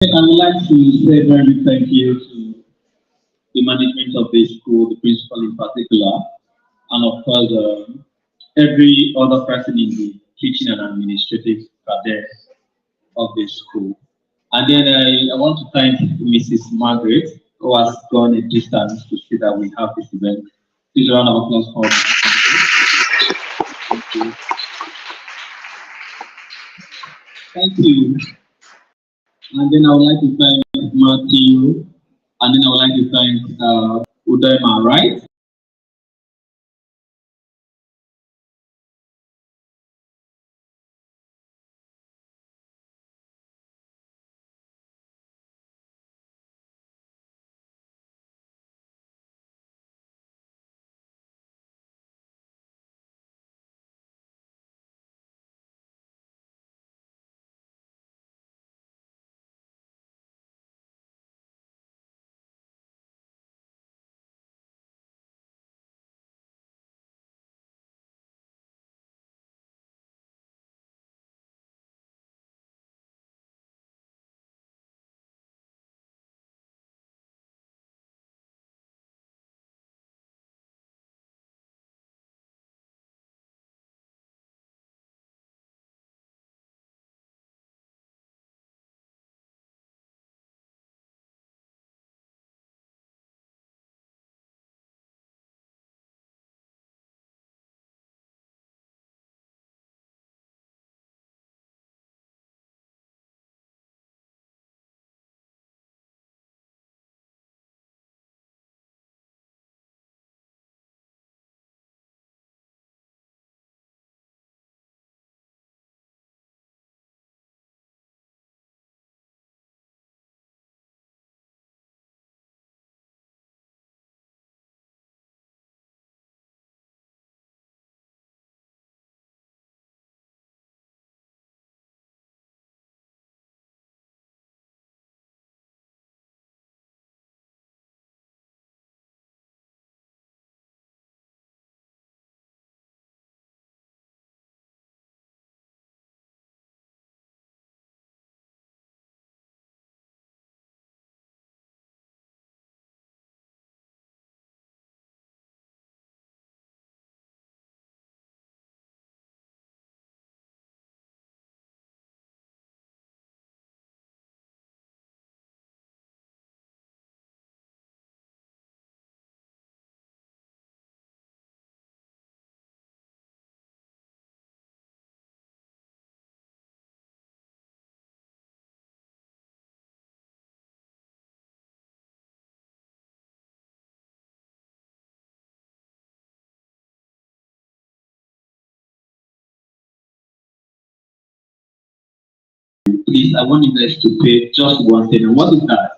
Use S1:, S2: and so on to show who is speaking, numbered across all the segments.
S1: I would like to say a very big thank you to the management of the school, the principal in particular, and of course every other person in the teaching and administrative cadet of the school. And then I want to thank Mrs. Margaret, who has gone a distance to see that we have this event. Please a round of applause for Thank you. Thank you. And then I would like to thank Matthew, and then I would like to thank Udayma, right? Please, I want you guys to pay just one thing. And what is that?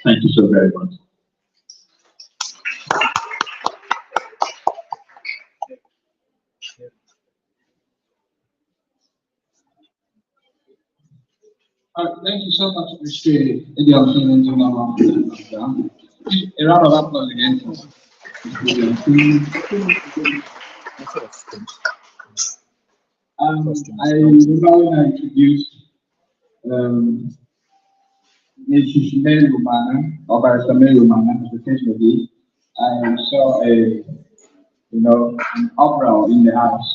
S1: Thank you so very much. Thank you so much, Mr. Idiom Singh. A round of applause again for I remember when I introduced Mrs. Mary Romana, or Barrister Mary Romana, as the case may be, I saw an uproar in the house.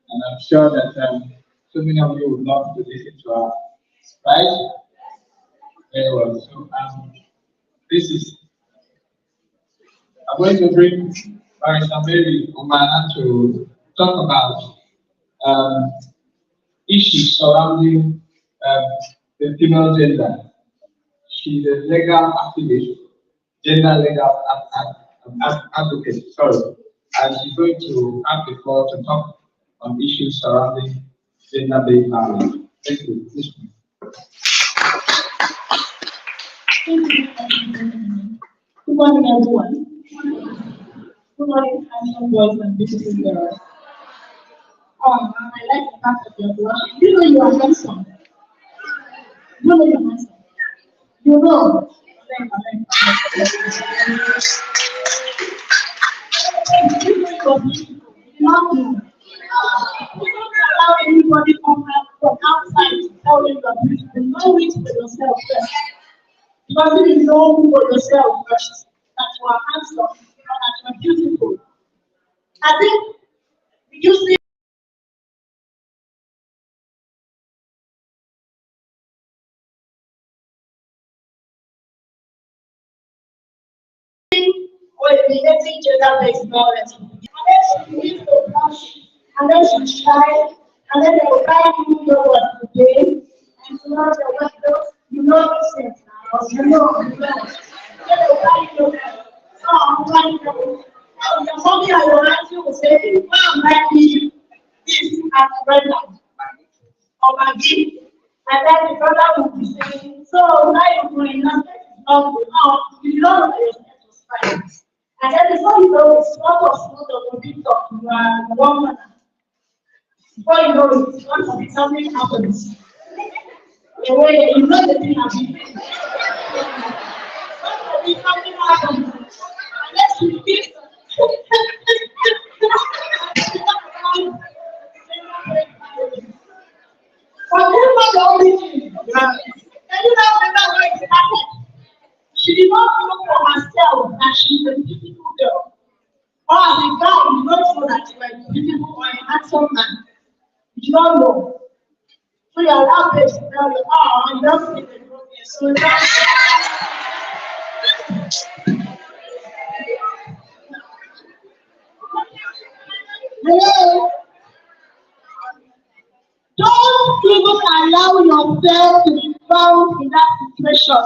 S1: And I'm sure that so many of you would love to listen to her, right? Very well. So this is, I'm going to bring Barrister Mary Romana to talk about issues surrounding the female gender. She's a legal activist, gender legal advocate, sorry. And she's going to have the floor to talk on issues surrounding gender-based violence. Thank you.
S2: Good morning, everyone. Good morning, handsome boys and beautiful girls. I like the fact that you're blushing. You know you are handsome. You know you're handsome. You know. Love you. You don't allow anybody to come from outside to tell you you're beautiful. Know it for yourself first. Because if you know for yourself first that you are handsome and that you are beautiful, I think you see or eliminating gender-based violence. And then she needs to blush, and then she shy, and then they will buy you what today, and tomorrow they will go, you know this thing now, you know. Then they will buy you oh, I'm like, your mommy and your auntie will say, Mom, like me, this and Brenda, or Maggie, and then the brother will be saying, so now you're going, nothing is not good. Now, you don't know that you're supposed to fight. And then before you know it, small of big talk, you are one man. Before you know it, once something happens, away, you know the thing happens. Once something happens, unless you fix whatever the origin, and you know where it happened. She did not know for herself that she's a beautiful girl. Or as a guy, you don't know that you are a beautiful or a handsome man. You don't know. So you allow them to tell you, oh, you don't see the progress. So hello. Don't even allow yourself to be found in that situation.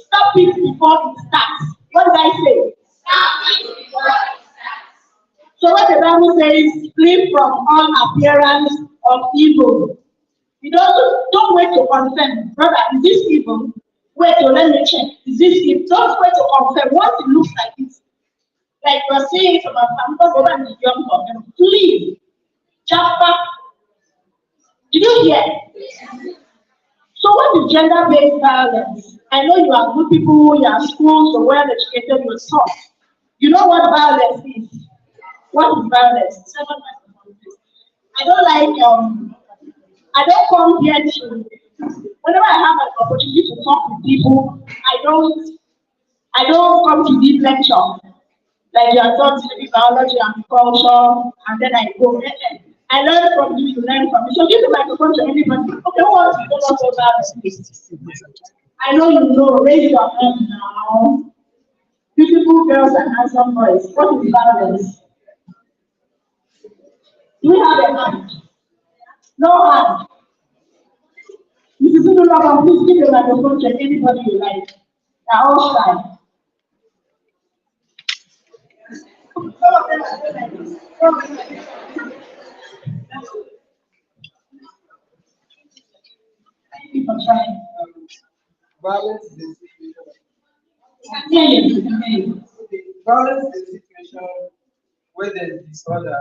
S2: Stop it before it starts. What did I say? Stop it before it starts. So what the Bible says, flee from all appearance of evil. You don't wait to confirm, brother, is this evil? Wait to let me check. Is this evil? Don't wait to confirm. Once it looks like it, like you're saying it about some people and the young people, flee. Jump back. Did you hear? So what is gender-based violence? I know you are good people, you are schools, you're well educated, you're soft. You know what violence is? What is violence? I don't like I don't come here to whenever I have an opportunity to talk with people, I don't come to this lecture. Like you are taught maybe biology and culture, and then I go. I learn from you, you learn from me. So give the microphone to anybody. Okay, who wants to talk about violence? I know you know, raise your hand now. Beautiful girls and handsome boys. What is violence? Do we have a hand? No hand. Mrs. Udulaba, please give the microphone to anybody you like. They're all shy. Thank you for trying.
S3: Violence is a situation.
S2: Yes.
S3: Violence is a situation where there's disorder,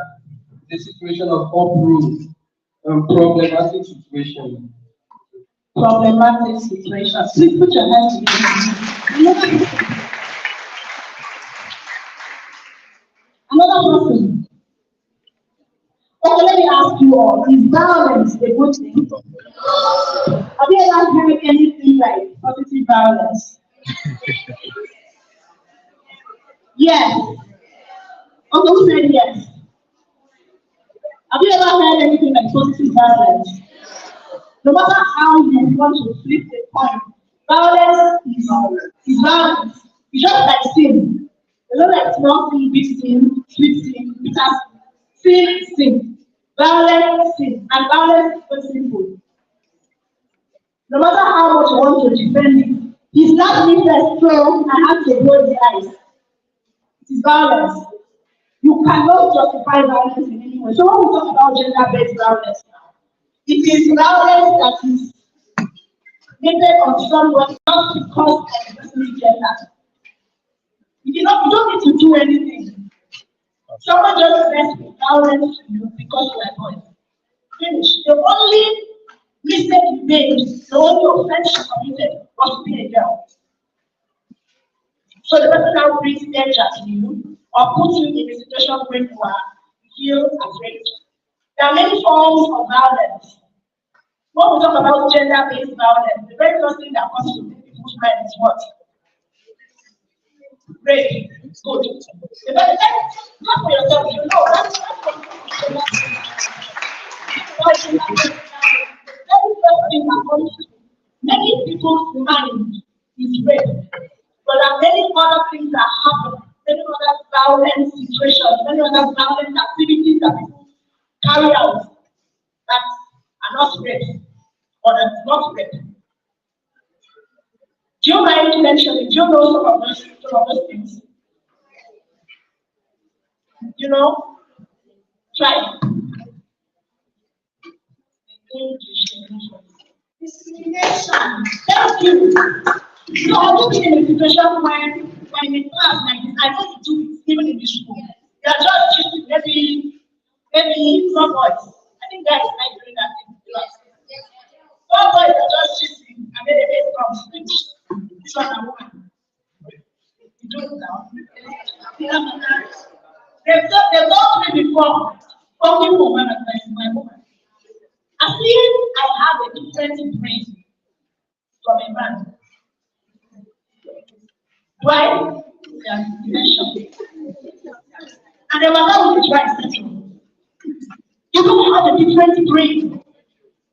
S3: the situation of uproot, problematic situation.
S2: Problematic situation. Please put your hands together. Another person. Okay, let me ask you all, is violence a good thing? Have you ever heard anything like positive violence? Yes. Okay, who said yes? Have you ever heard anything like positive violence? No matter how you want to flip the coin, violence is violence. It's just like sin. It's not like small sin, big sin, sweet sin, bitter sin, sin. Violence, sin. And violence is so simple. No matter how much you want to defend it, it's not me first, so I have to close the eyes. It is violence. You cannot justify violence in any way. So when we talk about gender-based violence now, it is violence that is committed on someone not because of the person's gender. You don't need to do anything. Someone just says violence to you because you are boy. Finish. The only mistake you made, the only offense you committed was to be a girl. So the person now brings danger to you or puts you in a situation where you feel afraid. There are many forms of violence. When we talk about gender-based violence, the very first thing that comes to people's mind is what? Rape. Good. Not for yourself, you know that's the very first thing that comes to many people's mind is rape. But there are many other things that happen, many other violent situations, many other violent activities that people carry out that are not rape or that's not rape. Do you mind mentioning? Do you know some of those things? You know? Try. Discrimination. Thank you. So I've been in a situation where in a class like this, I know you do it even in the school. You are just choosing maybe some boys. I think guys like doing that in class. Some boys are just choosing and then they make from speech. This one a woman. You do it now. They've told me before, talking woman as my woman. I feel I have a different brain from a man. Why? Yeah, and the matter with the right setting. You don't have a different brain.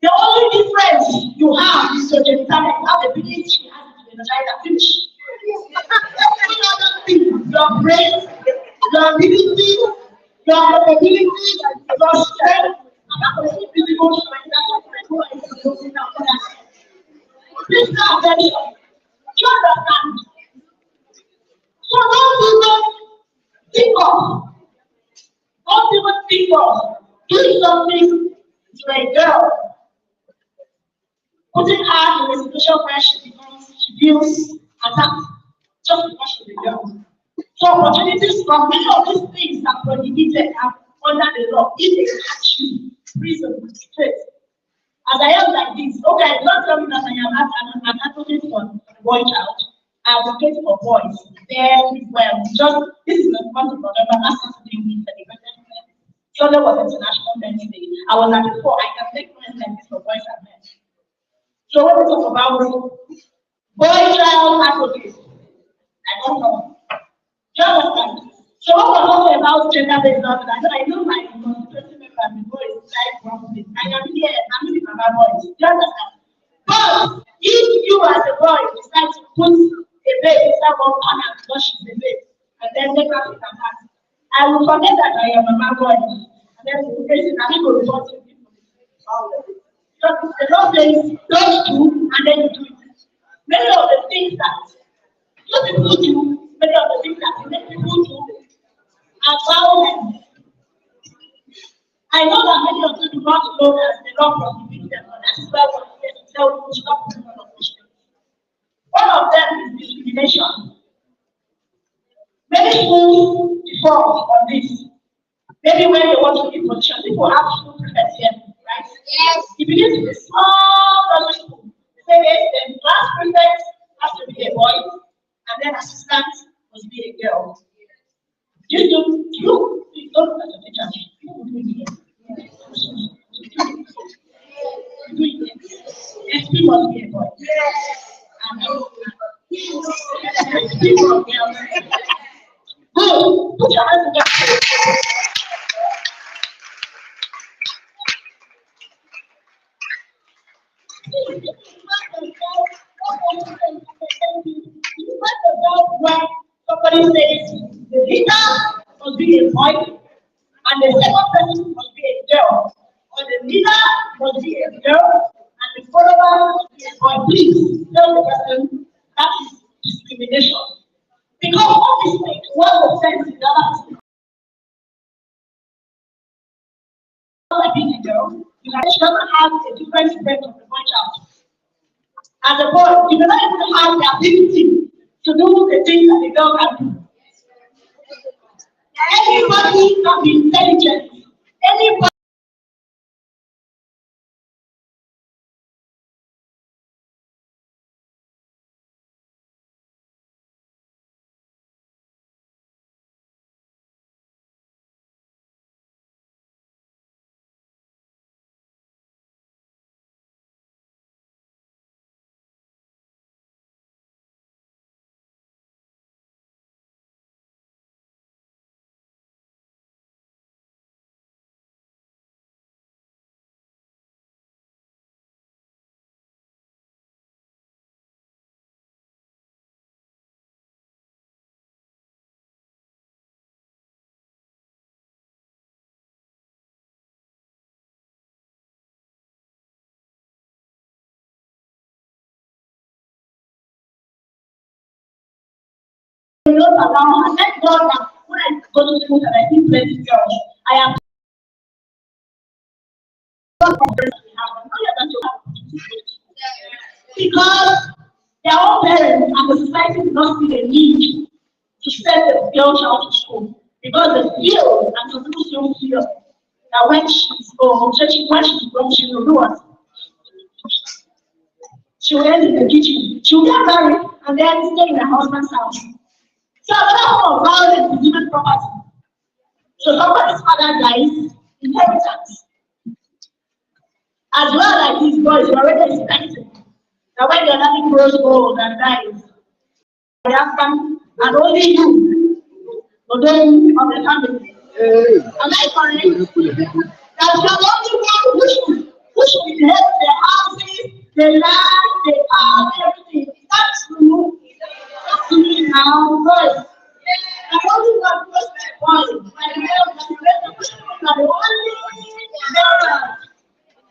S2: The only difference you have is your genitalia. You have a village, she has a vagina. Finish. Every other thing, your brain, your ability, your capability, your strength, and that was physical strength. That's what I know is looking out for that. Please pay attention. Do you understand? So don't even think of, do something to a girl, putting her in a situation where she feels attacked just because she's a girl. So opportunities from many of these things that prohibited are under the law. If they catch you, prison, straight. As I am like this, okay, don't tell me that I am an advocate for boy child. I advocate for boys very well. Just this is the month of November. Last Saturday we celebrated. Sunday was International Men's Day. I was at the fore. I can make friends like this for boys and men. So when we talk about boy child advocates, I don't know. Do you understand? So when we're talking about gender-based violence, I know my constituency member before is like one. I am here. I'm with my boys. Do you understand? But if you as a boy decide to put a babe inside one corner because she's a babe, and then take her with her hand, I will forget that I am a man boy. And then the person I will report to people. Because the law says don't do and then you do it. Many of the things that some people do, many of the things that make people do are violent. I know that many of you do not know that the law prohibits them, but that is why we are here to tell you to stop doing all of those things. One of them is discrimination. Many schools default on this. Maybe when they want to be position, people have school prefects here, right? Yes. It begins with a small primary school. They say yes, then class prefect has to be a boy, and then assistant must be a girl. You don't look at the teacher. People do it here. You do it here. SP must be a boy. And SP must be a girl. Good. Put your hands together. When somebody says the leader must be a boy and the second person must be a girl, or the leader must be a girl and the follower must be a boy, please tell the person that is discrimination. Because what is like one offense in the other person. Like being a girl, you can never have a different effect of the boy child. As a boy, you do not even have the ability to do the things that the girl can do. Everybody can be intelligent. Anybody don't allow her. Thank God that when I go to school and I see plenty girls, I am not because their own parents and the society do not see the need to send the girl child to school because they feel and some people still feel that when she's old, when she's grown, she will do what? She will end in the kitchen. She will get married and then stay in her husband's house. So another form of violence is even property. So somebody's father dies, inheritance. As well as these boys, you already expected that when the other grows old and dies, the husband and only you, although of the family. Am I correct? That you are the only one who should inherit the houses, the land, the car, everything. That's true. That's true now, boys. I only want to my boys, my male, my the only girl.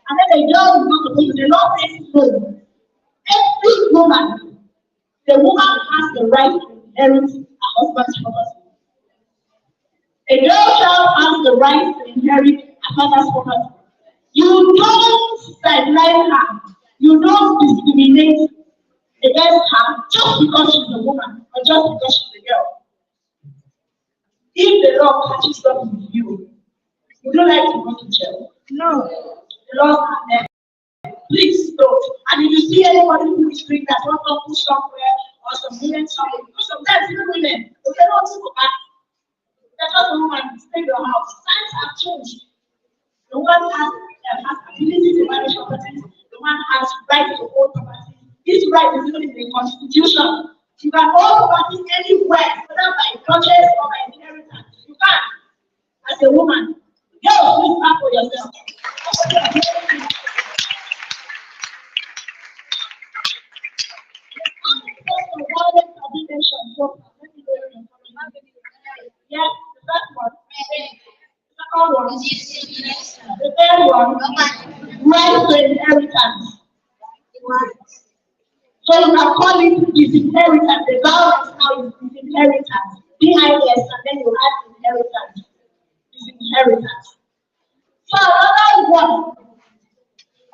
S2: And then the girl is not supposed to, the law says so. Every woman, the woman has the right to inherit her husband's property. A girl child has the right to inherit her father's property. You don't sideline her. You don't discriminate against her just because she's a woman or just because she's a girl. If the law catches up with you, would you like to go to jail? No. The law can never. Please don't. And if you see anybody who is doing that, one couple somewhere or some women somewhere, because sometimes even women, they say, no, to go back. That's not a woman, stay in your house. Times have changed. The woman has ability to manage property. The woman has right to own property. This right is even in the constitution. You can own property anywhere, whether by purchase or by inheritance. You can, as a woman. Girls, please stand for yourself. Yes, the first one. The second one. The third one. Right to inheritance. So you can call it disinheritance. The violence now is disinheritance. DIS, and then you add inheritance. Disinheritance. So another one.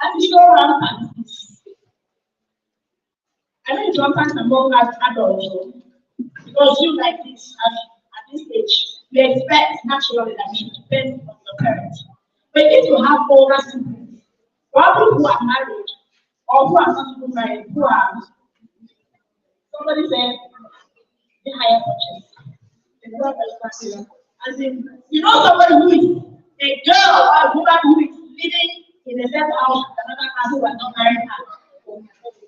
S2: That is so rampant. I know it's rampant among us adults. Because you like this at this age, we expect naturally that you depend on your parents. But if you have older siblings, or people who are married, or who are not even married, who are somebody said the higher purchase. The God responsible. As in, you know somebody who is a girl or a woman who is living in the same house with another man who are not married now.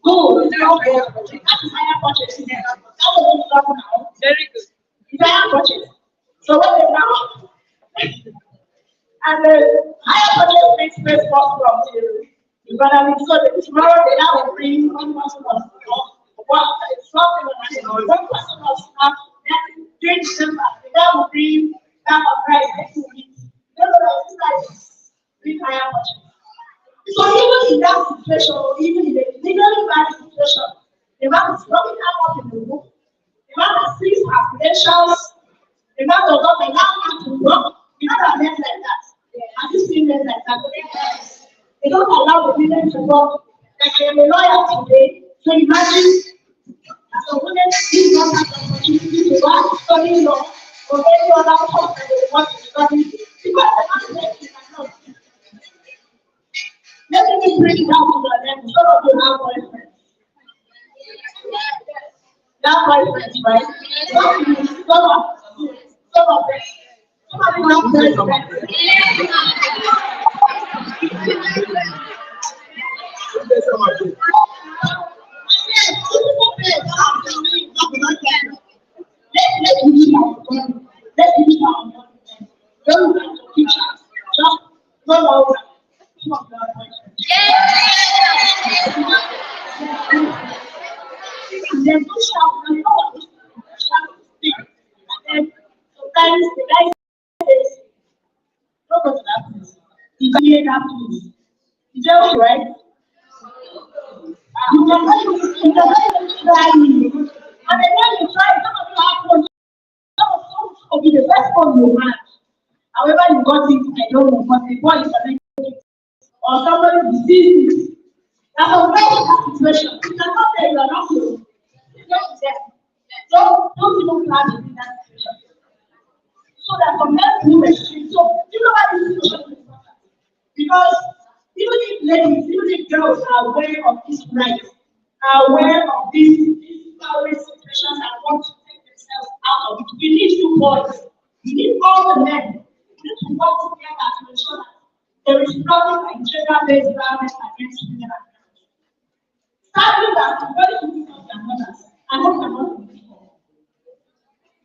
S2: Good, it's not good. That is higher purchase. That was not now. Very good. It's higher purchase. So what is now? And the higher purchase takes place first from the brotherly. So tomorrow they now will bring one person of one person of staff, then during December, they now will bring that of rice next week. It's like higher purchase. So even in that situation, or even in a legally valid situation, the man is not up in the book. The man has seized her credentials. The man does not allow her to work. You know that men like that. Have you seen men like that? They don't allow the women to work. Like I am a lawyer today, so imagine that the women do not have the opportunity to work, study law, or any other course that they want to study because the man cannot. Let me bring it down to the end. Some of you have boyfriends. Now boyfriends, right? Some of them. Some of you have boyfriends. Right? You can try. And then you try, some of you have got it, I don't know, but the boy is already it, or somebody deceased it. That's a very bad situation. You cannot say you are not close. It's not there. Don't even plan to be in that situation. So that from there to restrict. So you know why this situation is important? Because even if ladies, even if girls are aware of this right, are aware of these violent situations and want to take themselves out of it, we need you boys. We need all the men. We need to work together to ensure that there is nothing like gender-based violence against women and girls. Sadly, that the very few of their mothers, I hope I'm not the people.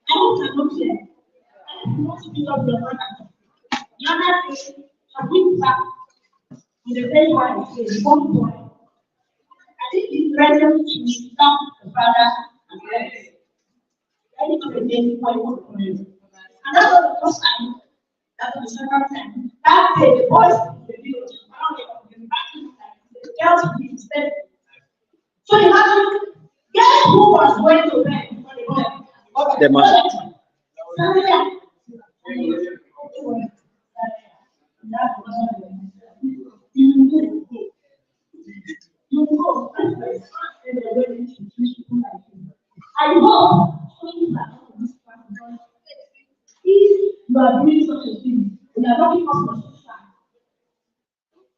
S2: I hope I'm not here. I hope you want to build up your mother. The other day, a week back, in the day where I say, one boy, I think he's ready to stop the father and the rest. Ready to the day before he won't for him. And that was the first time, that was the second time. That day, the boys in the village, around the back in the girls would be instead. So imagine, guess who was going to bed before the boy?
S4: The mother.
S2: You go. I hope if you are doing such a thing, we are not because of sister.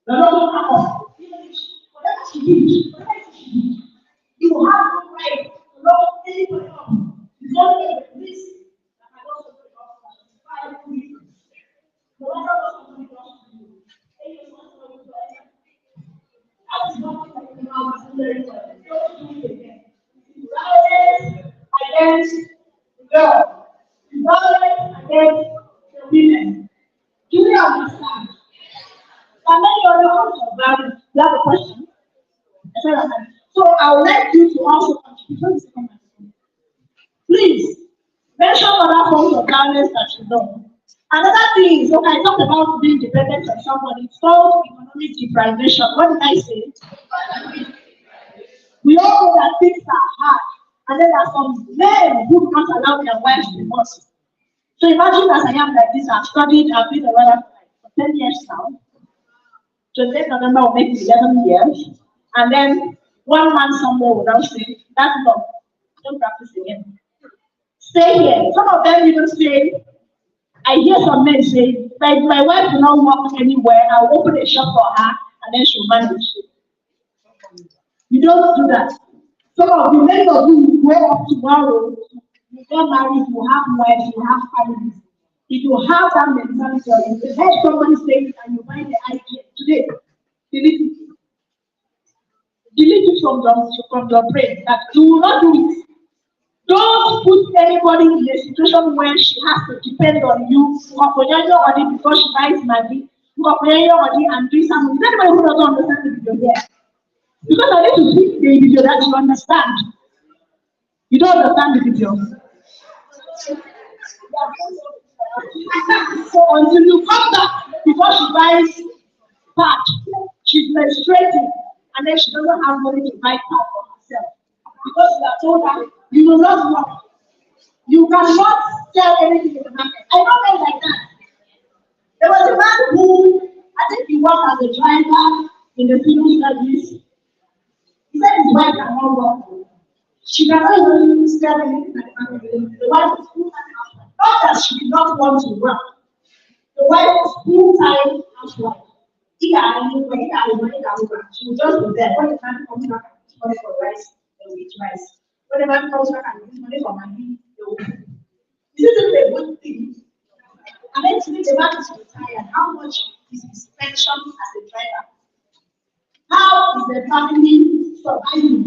S2: We are not because whatever she did, you have no right to love anybody else. It's only a police that can also be five people. No matter what somebody does to you, any of us know you that is one thing that you know is very well. Don't do it again. Violence against the girl. Violence against the women. Do you understand? And then you know violence. You have a question? So I would like you to also contribute. Please mention other forms of violence that you know. Another thing is, okay, I talked about being dependent on somebody. It's called economic deprivation. What did I say? We all know that things are hard, and then there are some men who can't allow their wives to work. So imagine as I am like this, I've studied, I've been a lawyer for 10 years now. 28 November will make 11 years, and then one man somewhere will now say, that's not, don't practice again. Stay here. Some of them even say, I hear some men say, like my wife will not work anywhere, I'll open a shop for her, and then she'll manage. You don't do that. Some of the men of you go up tomorrow, you get married, you have wives, you have families. If you have that mentality, or if you heard somebody say it and you find the idea today, delete it. Delete it from your brain that you will not do it. Don't put anybody in a situation where she has to depend on you because she buys Maggie, and do something. Is anybody who doesn't understand the video there? Because I need to see the video that you understand. You don't understand the video. So until you come back before she buys part, she's menstruating, and then she doesn't have money to buy part for herself. Because you are told that you will not work. You cannot sell anything in the market. I know men like that. There was a man who, I think he worked as a driver in the civil service. He said his wife cannot work. She cannot even sell anything in the market. The wife was full-time housewife. Not that she did not want to work. The wife was full-time housewife. She would just be there. When the man comes back and gives money for rice, they will eat rice. When the man comes back and gives money for money, they will eat. This isn't a good thing. And then today the man is retired. How much is his pension as a driver? How is the family surviving?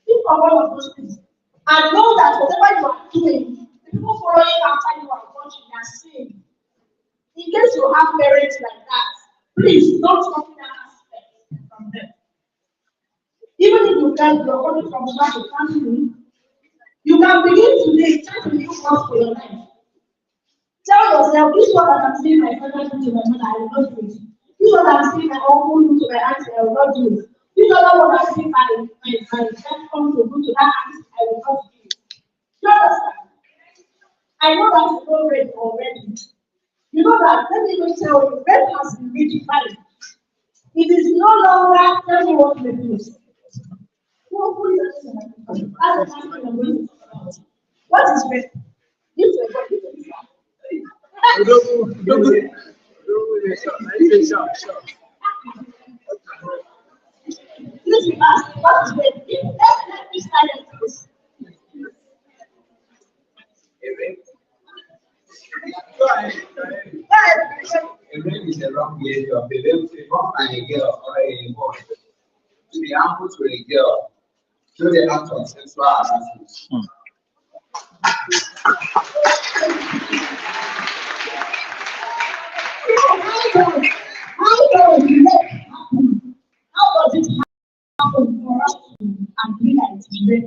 S2: Think of all of those things. And know that whatever you are doing, the people following after you are watching, they are saying, in case you have parents like that, please don't copy that aspect from them. Even if you guys are coming from such a family, you can begin today, try to make work for your life. Tell yourself, this is what I'm seeing my father do to my mother, I will not do it. This is what I'm seeing my uncle do to my auntie, I will not do it. This is what I'm seeing my grandson to do to that auntie, I will not do it. You understand? I know that's already. You You know that, let me even tell you, rape has been redefined. It is no longer tell me what to do. What is rape? This is what it is. This is what is rape? Let me start this.
S4: A rape is a wrong behavior of a boy and a girl or a boy to be harmful to a girl through the act of sexual harassment.
S2: How does it happen for us and be like today?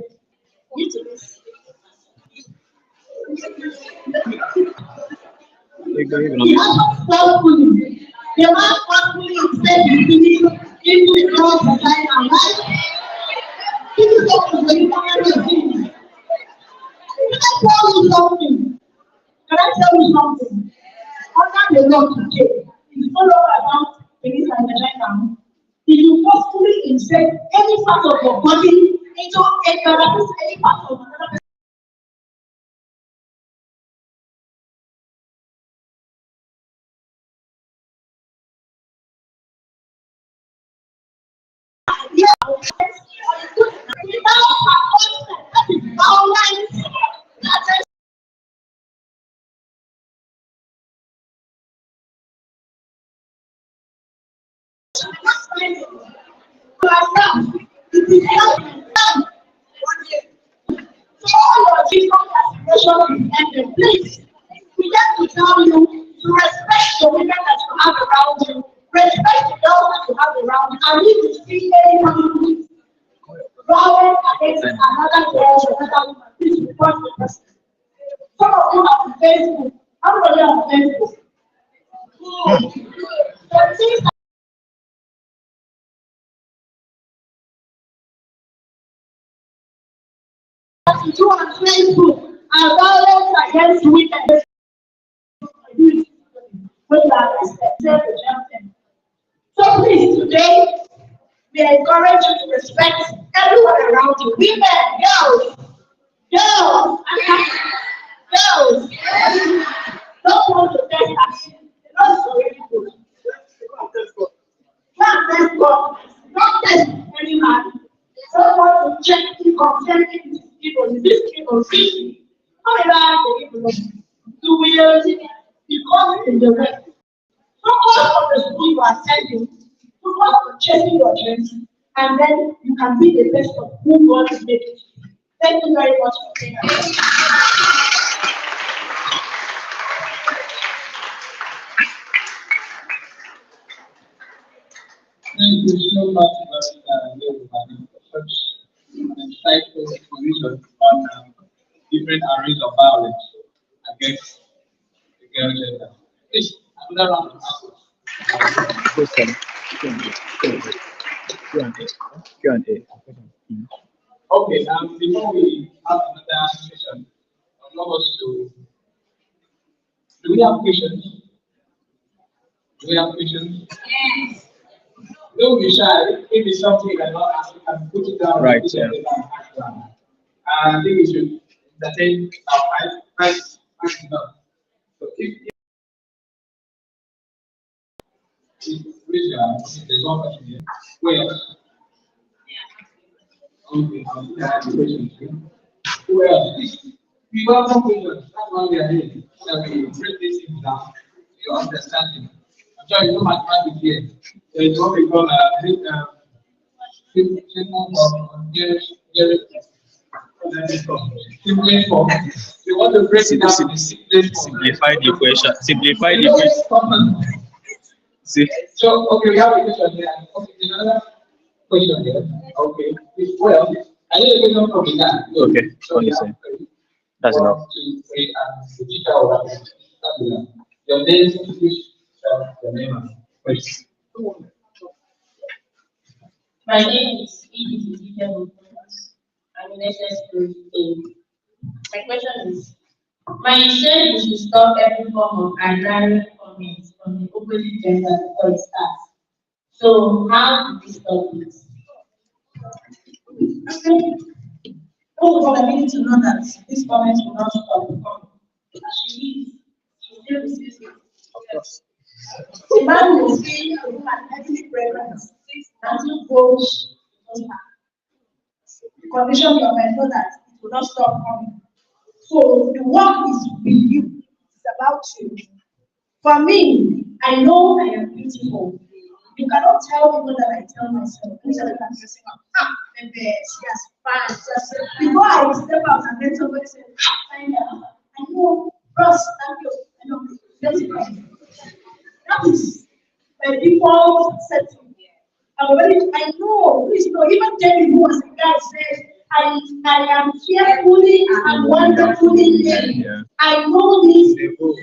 S2: The last one we said into the cross of China, right? This is what the humanity. Can I tell you something? Can I tell you something? Under the law today, it's no longer about penis and vagina. If you forcefully insert any part of your body into any part of another person, please, we have to tell you to respect the women that you have around you, respect the girls that you have around you, and if you see anybody violent against another girl or another woman, please report the person. Some of you have Facebook. How many have Facebook? The things that you do on Facebook are violence against women. When you are respected, so please, today, we encourage you to respect everyone around you. Women, girls, don't want to test us. Not so really good. Not God. Not test any man. Don't want to check the concerning people. This people see. However, you will become in the way. Focus on the school you are attending. Focus on chasing your dreams, and then you can be the best of who God is making. Thank you very much for being here.
S3: Thank you so much, for such an insightful exposition on different areas of violence against the girl gender. Please, another round of applause.
S5: Q&A.
S3: Okay, before we have another session, I want us to. Do we have questions? Do we have questions?
S2: Yes.
S3: Don't be shy. If it's something you cannot ask, you can put it down.
S5: Right,
S3: yeah. I think we should entertain our five enough. So if raise your hand, there's one question here. Who else? Okay, I'll see that question too. Who else? Please, we welcome questions. That's why we are here. So that we break this thing down. Your understanding. I'm sure you know mathematics here. There is what we call simplest form. You want to break it down in the simplest form.
S5: Simplify the equation. Simplify the equation. See?
S3: So, okay, we have a question here. Okay, there's another question here. Okay, well, I need a question from the guy.
S5: Okay,
S3: So,
S5: understand. That's enough.
S3: 1, 2, 3, and the teacher will wrap it. That's enough. Your name, your name, and question.
S6: My name is Edith. I'm in SS3A. My question is, my intent is to stop every form of agrarian comment on the opposite gender before it starts. So how do we stop this?
S2: First of all, I need to know that this comment will not stop coming. As she leaves, she still receives it. A man will see a woman heavily pregnant, until goes to her. The condition your mind know that it will not stop coming. So the work is with you. It's about you. For me, I know I am beautiful. You cannot tell people that I tell myself. These are the times you say, baby, she has fine. Just before I step out and then somebody says, thank you. I know, Ross, thank you. I know, that's right. That is my default setting. I know, please know, even Jerry, who was a guy, says, I am fearfully and wonderfully made. I know this so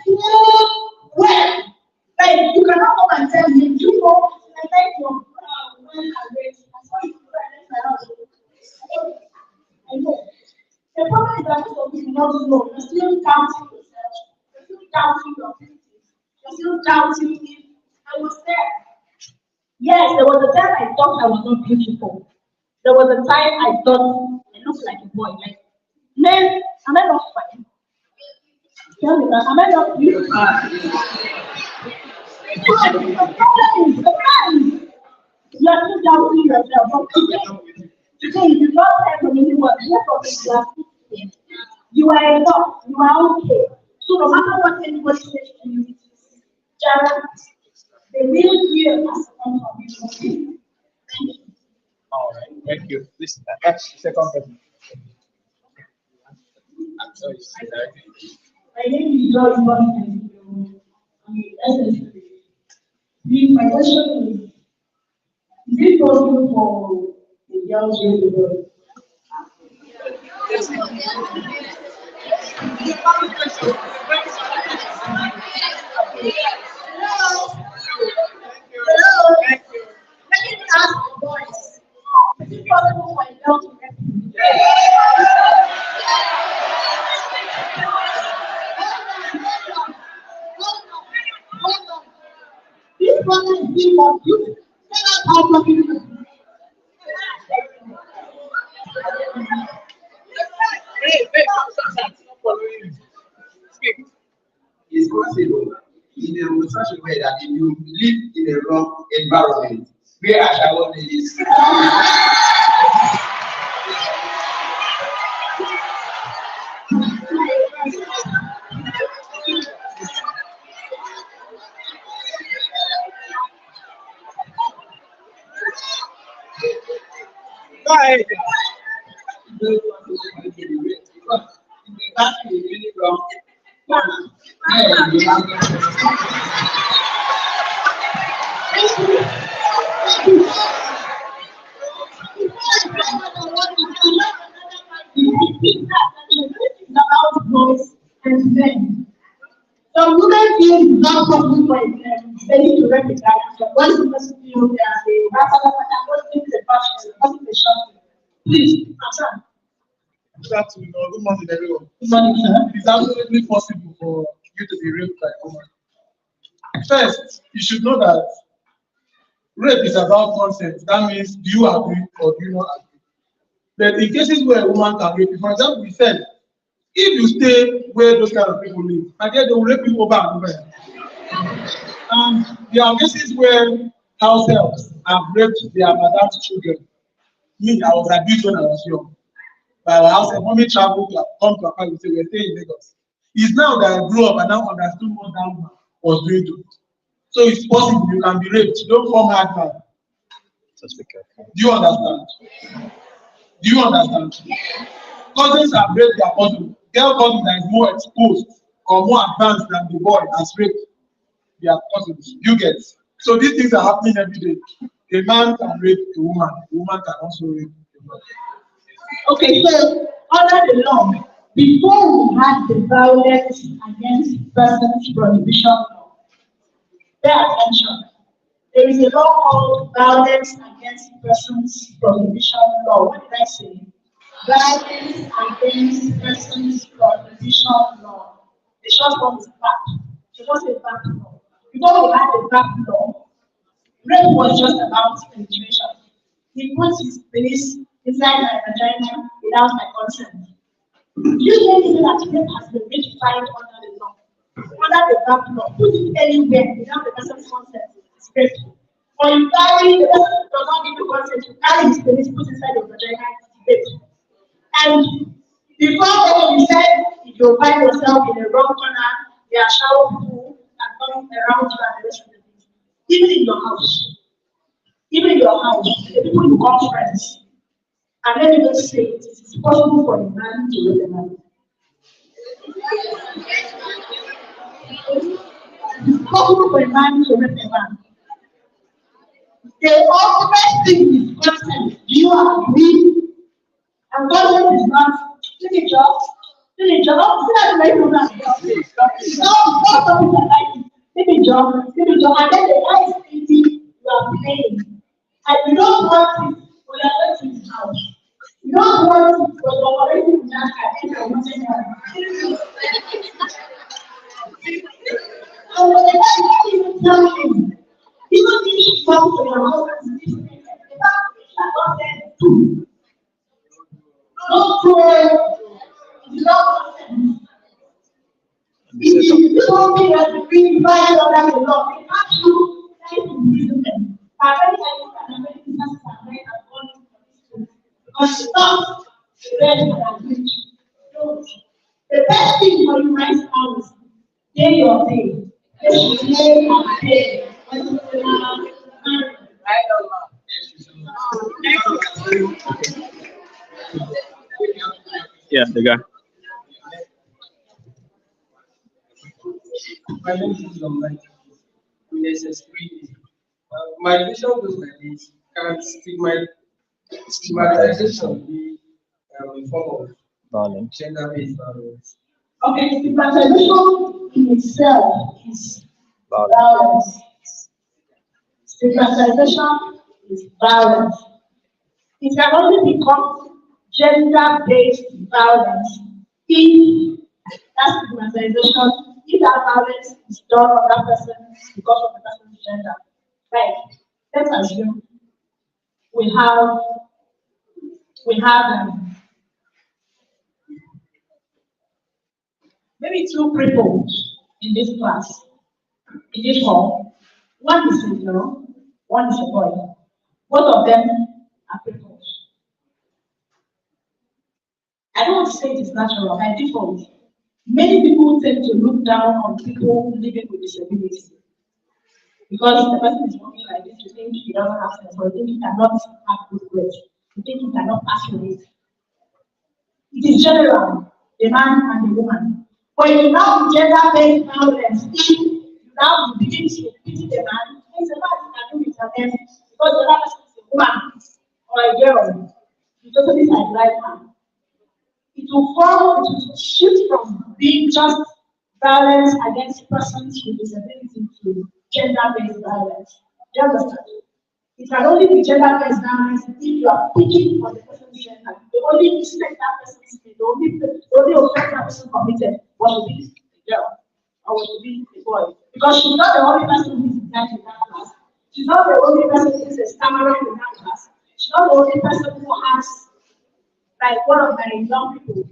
S2: well. Like, you cannot come and tell me, you know, I like your when I read, I saw you my house. I know. The problem is that most of you do not know. You're still doubting yourself. You're still doubting your abilities. You're still doubting if I was there. Yes, there was a time I thought I was not beautiful. There was a time I thought I looked like a boy. Like, man, am I not fine? Tell me that, am I not beautiful? The problem is, you are still doubting yourself. But today, you do not have anyone. You are enough. You are okay. So no matter what anybody says to you, Jared, the real you has to come from you. Thank you.
S3: All right, thank you. This that's the second question. I'm sorry,
S2: My name is Joy Bonnie. My question is it possible for the girls to do the Hello. Let me ask the boys. Is it possible for a girl to get this one is being of you. How can you do it?
S3: Hey, stop following you. Speak.
S4: It's possible in such a way that if you live in a wrong environment, where I shall only is.
S3: Go ahead.
S4: That's really wrong.
S2: About boys and men. Some women feel it's not possible for them. They need to recognize that once the person feels they are the fashion, the shopping. Please, I'm sorry.
S3: Good afternoon or good morning, everyone.
S2: Good morning, sir.
S3: It is absolutely possible for you to be raped by a woman. First, you should know that rape is about consent. That means do you agree or do you not agree? But in cases where a woman can rape you, for example, we said, if you stay where those kind of people live, and then they will rape you over and over. And there are cases where house helps have raped their madam's children. Me, I was abused when I was young. By our house help, mommy traveled to come to Akwa Ibom State, we were staying in Lagos. It's now that I grew up and now understood what that woman was doing to me. So it's possible you can be raped. Don't form hard man. Do you understand? Do you understand? Cousins have raped their cousin. Girl cousin that is more exposed or more advanced than the boy has raped their cousins. You get. So these things are happening every day. A man can rape a woman can also rape a man.
S2: Okay, so under the law, before we had the violence against persons prohibition law, pay attention. There is a law called violence against persons prohibition law. What did I say? Violence against persons prohibition law. The short form is VAP. You don't say VAP law. before we had the draft law, rape was just about penetration. He put his penis inside my vagina without my consent. You really say that rape has been redefined under the law, under the draft law, put it anywhere without the person's consent. It's rape. Or you carry the person who does not give you consent, you carry his penis put inside your vagina, it's rape. And before we said, if you find yourself in a wrong corner, there are shallow people and coming around you and the rest of the things. Even in your house, the people you call friends. And let me just say, it is possible for a man to rape a man. It is possible for a man to rape a man. The ultimate thing is consent. Do you agree? And consent is not finish up. See that right from that. Not something that like finish up, and then the guy is thinking you are playing. And you don't want it, but you are not in his house. You don't want it, but you are already in that and you're watching her. And when the guy is even telling him, even if you come to your house and see the fact that God said do. Don't pray. It's not consent. If you do something that is being violated under the law, they have to try to reason them. But very likely that American persons are very according to this because it's not the rest that rich. So the best thing for you right now is day your day. Day and day. When you are married. Right or wrong?
S5: Yeah, the guy.
S3: My name is Lomai. My vision goes like this: can stigmatization be a form of
S5: Violence.
S3: gender-based violence?
S2: Okay, stigmatization in itself is violence. Stigmatization is violence. It can only become gender-based violence if that stigmatization, if that violence is done on that person because of the person's gender. Like, let's assume we have maybe two people in this class, in this hall. One is a girl, one is a boy. Both of them are cripples. I don't want to say it is natural, by default. Many people tend to look down on people living with disability. Because the person is walking like this, you think he doesn't have sense, or you think he cannot have good grades, you think he cannot pass your it. It is general, the man and the woman. When you now gender-based violence, if you now begin to pity the man, it's a man who can do it again, because the other person is a woman or a girl. You totally sideline her. It will shift from being just violence against persons with disability to gender-based violence. Do you understand? It can only be gender-based violence if you are picking on the person's gender. The only mistake that person is made, the only offense that person committed was to be a girl or was to be a boy. Because she's not the only person who is blind in that class. She's not the only person who is a stammerer in that class. She's not the only person who has, like one of my young people,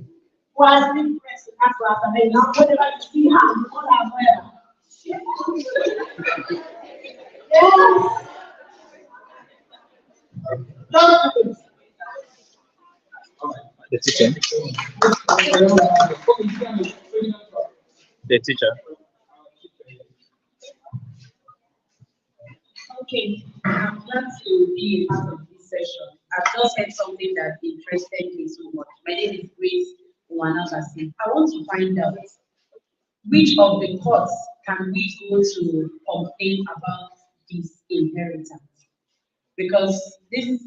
S2: who has been pressed in that class, and then now whenever you see her, you call her mother. Yes. Don't do it.
S5: The teacher. The teacher.
S6: Okay, I'm glad to be a part of this session. I've just heard something that interested me so much. My name is Grace Uwanabasi. I want to find out which of the courts can we go to complain about this inheritance? Because this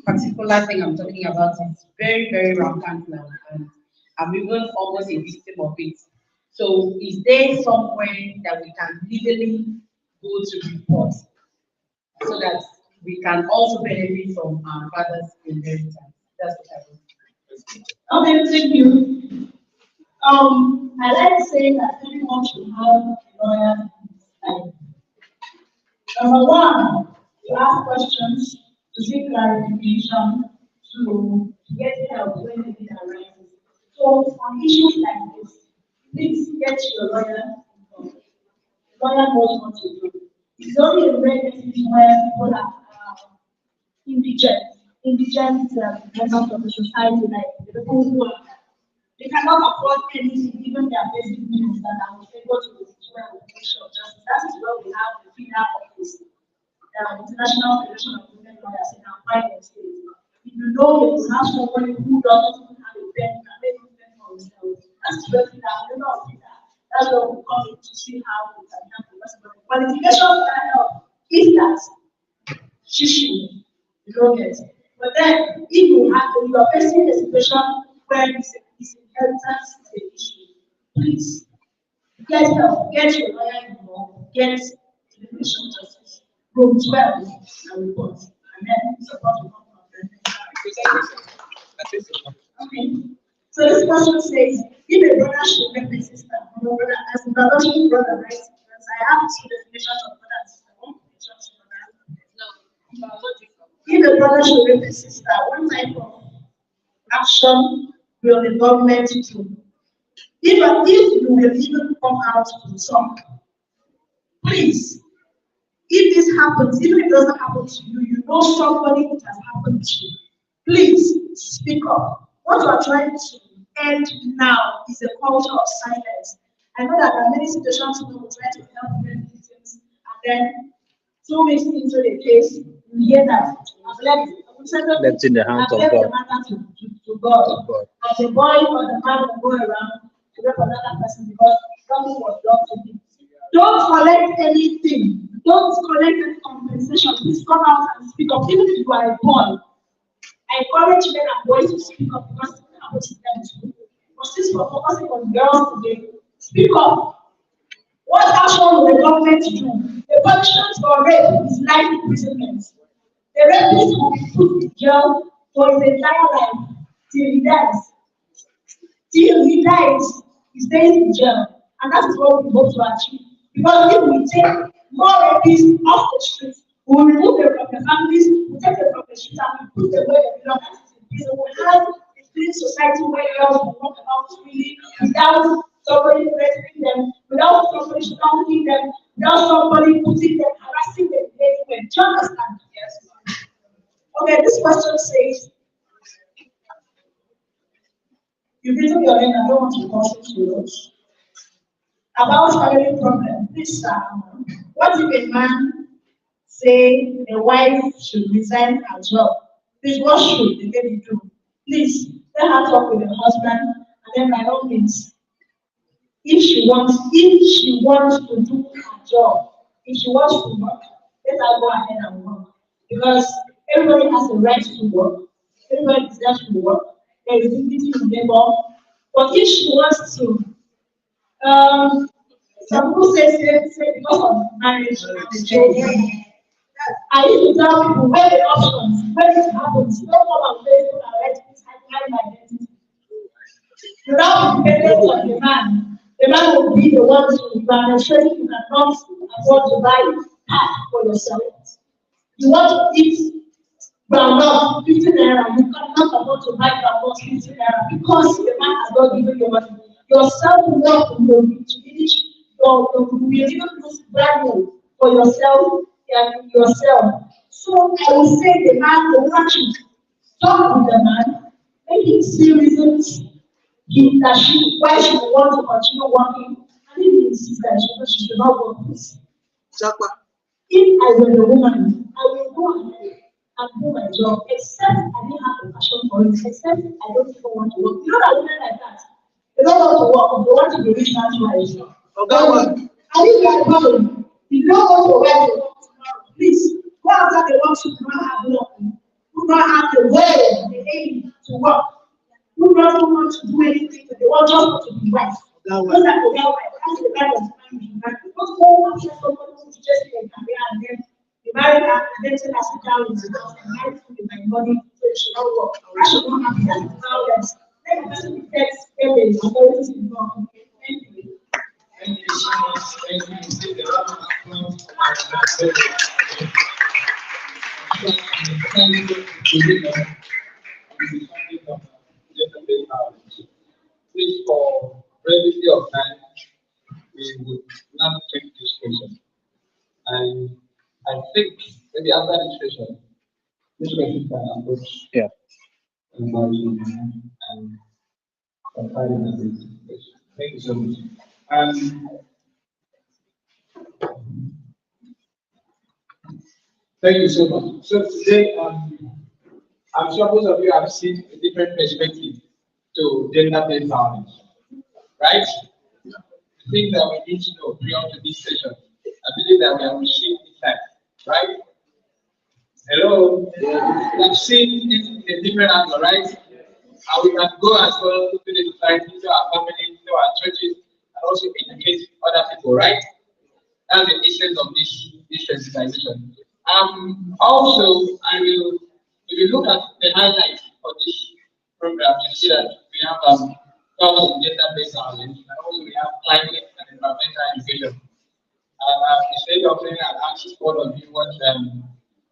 S6: particular thing I'm talking about is very, very rampant now, and I'm even almost a victim of it. So is there somewhere that we can legally go to report so that we can also benefit from our father's inheritance? That's what I want.
S2: Okay, thank you. I like saying that everyone should have a lawyer Like, number one, to ask questions, to seek clarification, to get help when the need arises. So on issues like this, please get your lawyer involved. The lawyer knows what to do. It's only a rare case where people are indigent members of the society, like the people who are, they cannot afford anything, even their basic needs that are able to well with social justice. That is where we have the FIDA office, International Federation of Women Lawyers in our finance state. If you know that you have somebody who doesn't even have a pen, can make a pen for himself, that's where FIDA, we don't know FIDA. That's where we come in to see how we can help the person. But the qualification of that help is that she should. You don't get it. But then, if you are facing a situation where this inheritance is an issue, please get help, get your lawyer involved, get elimination justice, room 12, and report. And then support will come from them. Okay. So this question says, if a brother should make a sister, no brother, as a biological brother, right? Because I have two definitions of brother and sister. One definition of brother. No, if a brother should rape a sister, what type of action will the government do? If you will even come out to talk, please, if this happens, even if it doesn't happen to you, you know somebody it has happened to, please speak up. What we are trying to end now is a culture of silence. I know that there are many situations where we try to help women victims, and then 2 weeks into the case, you hear that
S5: Left in the hands of God.
S2: To God. And the boy or the man will go around to rape another person because something was done to him. Don't collect anything. Don't collect any compensation. Please come out and speak up. Even if you are a boy, I encourage men and boys to speak up because it's happens to them too. But since we're focusing on girls today, speak up. What action will the government do? The punishment for rape is life imprisonment. The rapist will be put in jail for his entire life till he dies. Till he dies, he stays in jail. And that is what we hope to achieve. Because if we take more rapists off the streets, we will remove them from the families, we take them from the streets, and we put them where they belong. That is in prison. We have a clean society where girls will walk about freely without somebody threatening them, without somebody stalking them, without somebody putting them, harassing them anywhere. Do you understand? Yes. Okay, this question says, you've written your name, I don't want to cause you about family problem. Please, what if a man say the wife should resign her job? Please, what should the lady do? Please, let her talk with the husband, and then by all means, if she wants to do her job, if she wants to work, let her go ahead and work. Because everybody has a right to work. Everybody deserves to work. There is dignity in labor. But if she wants to, some people say because of marriage and the children, I used to tell people where the options, when it happens, don't come and Facebook and write this hide my identity. Without dependence on the man will be the one to demonstrate you cannot afford to buy pack for yourself. You want to eat groundnut 15 naira, you cannot afford to buy groundnut 15 naira because the man has not given you money. Your self-worth will be diminished, you will even lose value for yourself and yourself. So I will say the woman should talk with the man, make him see reasons why she would want to continue working, and if he insists that she should not work this. If I were the woman, I will go ahead and do my job, except I didn't have a passion for it, except I don't even want to work. You know that women like that, they don't want to work, they want to be rich man's wives. And if you are going, if you don't want to work tomorrow, please go after the ones who do not have work, who do not have the will, the aim to work, who doesn't want to do anything, but they want just to be wife. Those are the girl wife. That's the kind of man you marry. Because all of somebody who is just in a career and then you marry her and then tell her sit down in the house and marry her with my money so she should not work. I should not have that violence. Let the person be fed the authorities involved. Thank you.
S3: Thank you so much. Thank you. Please, for brevity of time, we would not take this question. And I think maybe after this question, this question can approach and confide in this question. Thank you so much. Thank you so much. So today, I'm sure most of you have seen a different perspective to gender-based violence, right? The thing that we need to know prior to this session, I believe that we have received insight, right? Hello? We have seen it in a different angle, right? And we can go as well to the society, to our families, to our churches, and also educate other people, right? That's the essence of this sensitization. Also, if you look at the highlights of this program, you see that we have topics of gender-based violence, and also we have climate and environmental education. Instead of saying, I'll ask all of you what,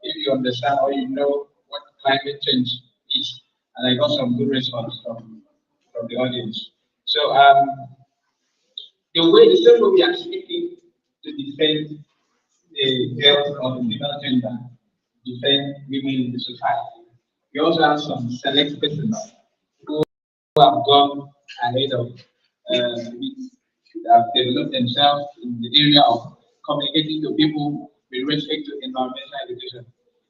S3: if you understand or you know what climate change is, and I got some good response from the audience. So, the same way we are speaking to defend the health of the female gender, defend women in the society. We also have some select persons who have gone ahead of have developed themselves in the area of communicating to people with respect to environmental education.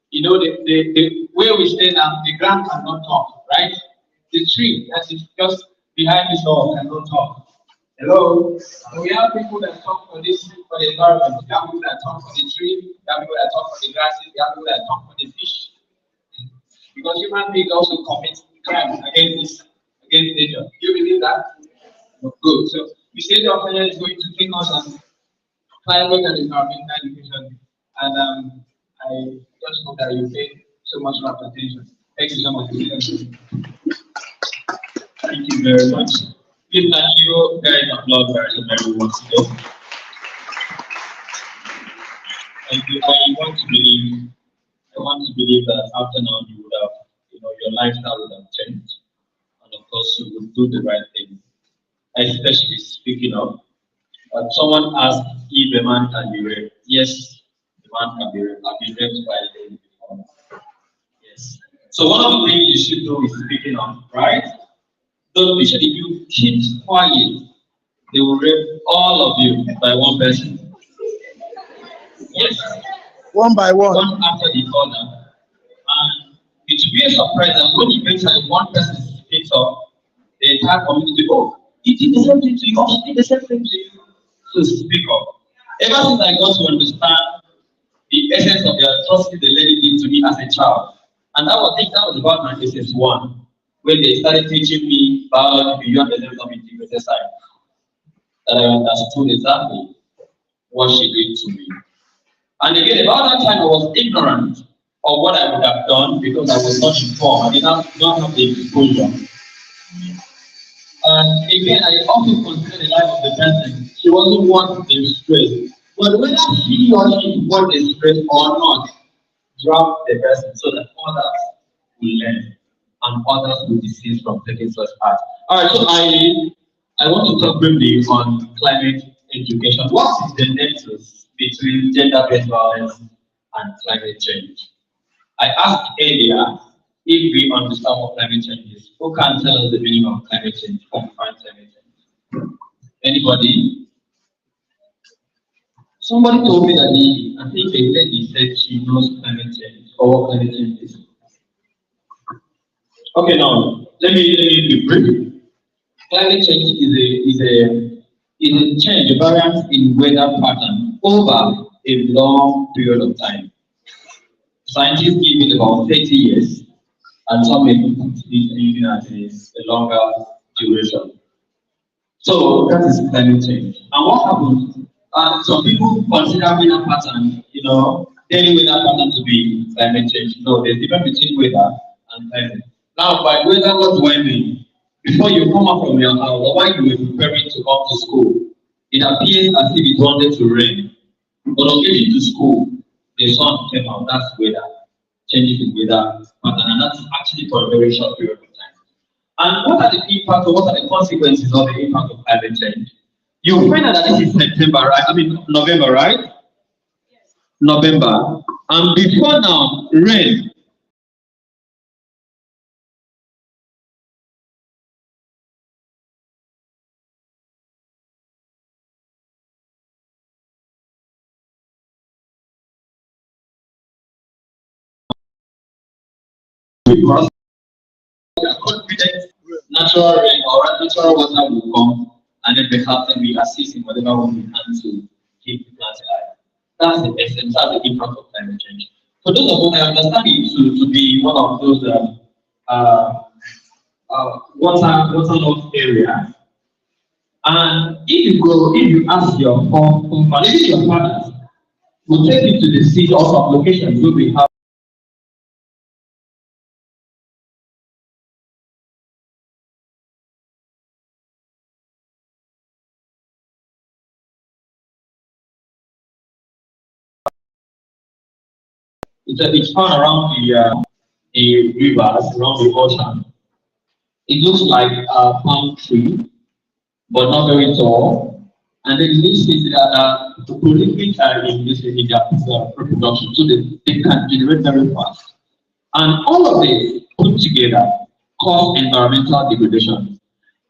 S3: You know, the where we stand now, the ground cannot talk, right? The tree that is just behind this door cannot talk. Hello? So we have people that talk for the environment. We have people that talk for the tree. We have people that talk for the grasses. We have people that talk for the fish. Because human beings also commit crime against nature. Do you believe that? Good. So we say the offender is going to take us on climate and environmental education. And I just hope that you pay so much attention. Thank you so much.
S1: Thank you very much. Please thank you guys applaud very very once ago. I want to believe that after now you would have, your lifestyle would have changed. And of course you would do the right thing. Especially speaking of, someone asked if a man can be raped. Yes, the man can be raped. I've been raped by a lady before. Yes. So one of the things you should do is speaking of, right? Don't be shy. If you keep quiet, they will rape all of you by one person. Yes.
S7: One by one.
S1: One after the other. And it will be a surprise that when eventually one person speaks up, the entire community, oh, he did the same thing to you, also did the same thing to you. So speak up. Ever since I got to understand the essence of the atrocity the lady did to me as a child, and I think that was about my SS1, when they started teaching me biology beyond the level of integrated science, that I understood exactly what she did to me. And again, about that time I was ignorant of what I would have done because I was not informed. I did not have the exposure. And again, I also consider the life of the person. She wasn't worth the stress. But whether she or she worth the stress or not, drop the person so that others will learn and others will desist from taking such part. Alright, so I want to talk briefly on climate education. What is the nexus between gender-based violence and climate change? I asked earlier if we understand what climate change is. Who can tell us the meaning of climate change? Who can define climate change? Anybody? Somebody told me that I think a lady said she knows climate change or what climate change is. Okay, now let me be brief. Climate change is a change, a variance in weather pattern over a long period of time. Scientists give it about 30 years, and some may put it even as a longer duration. So that is climate change. And what happens? Some people consider weather pattern, daily weather pattern to be climate change. No, there's a difference between weather and climate. Now, by weather, what do I mean? Before you come out from your house, or while you were preparing to come to school, it appears as if it wanted to rain. But on getting to school, the sun came out. That's weather, changes in weather pattern, and that's actually for a very short period of time. And what are the impacts or what are the consequences of the impact of climate change? You find out that this is September, right? I mean November, right? November. And before now, rain. Because we are confident natural rain or natural water will come, and then perhaps we assist in whatever way we can to keep the plants alive. That's the essence, that's the impact of climate change. For those of us, I understand it to be one of those water loss areas. And if you ask your forefathers, even your fathers, will take you to the sea or some locations where we have. It's found around the rivers, around the ocean. It looks like a palm tree, but not very tall. And then this is prolific in this in their reproduction, so they can generate very fast. And all of this put together cause environmental degradation.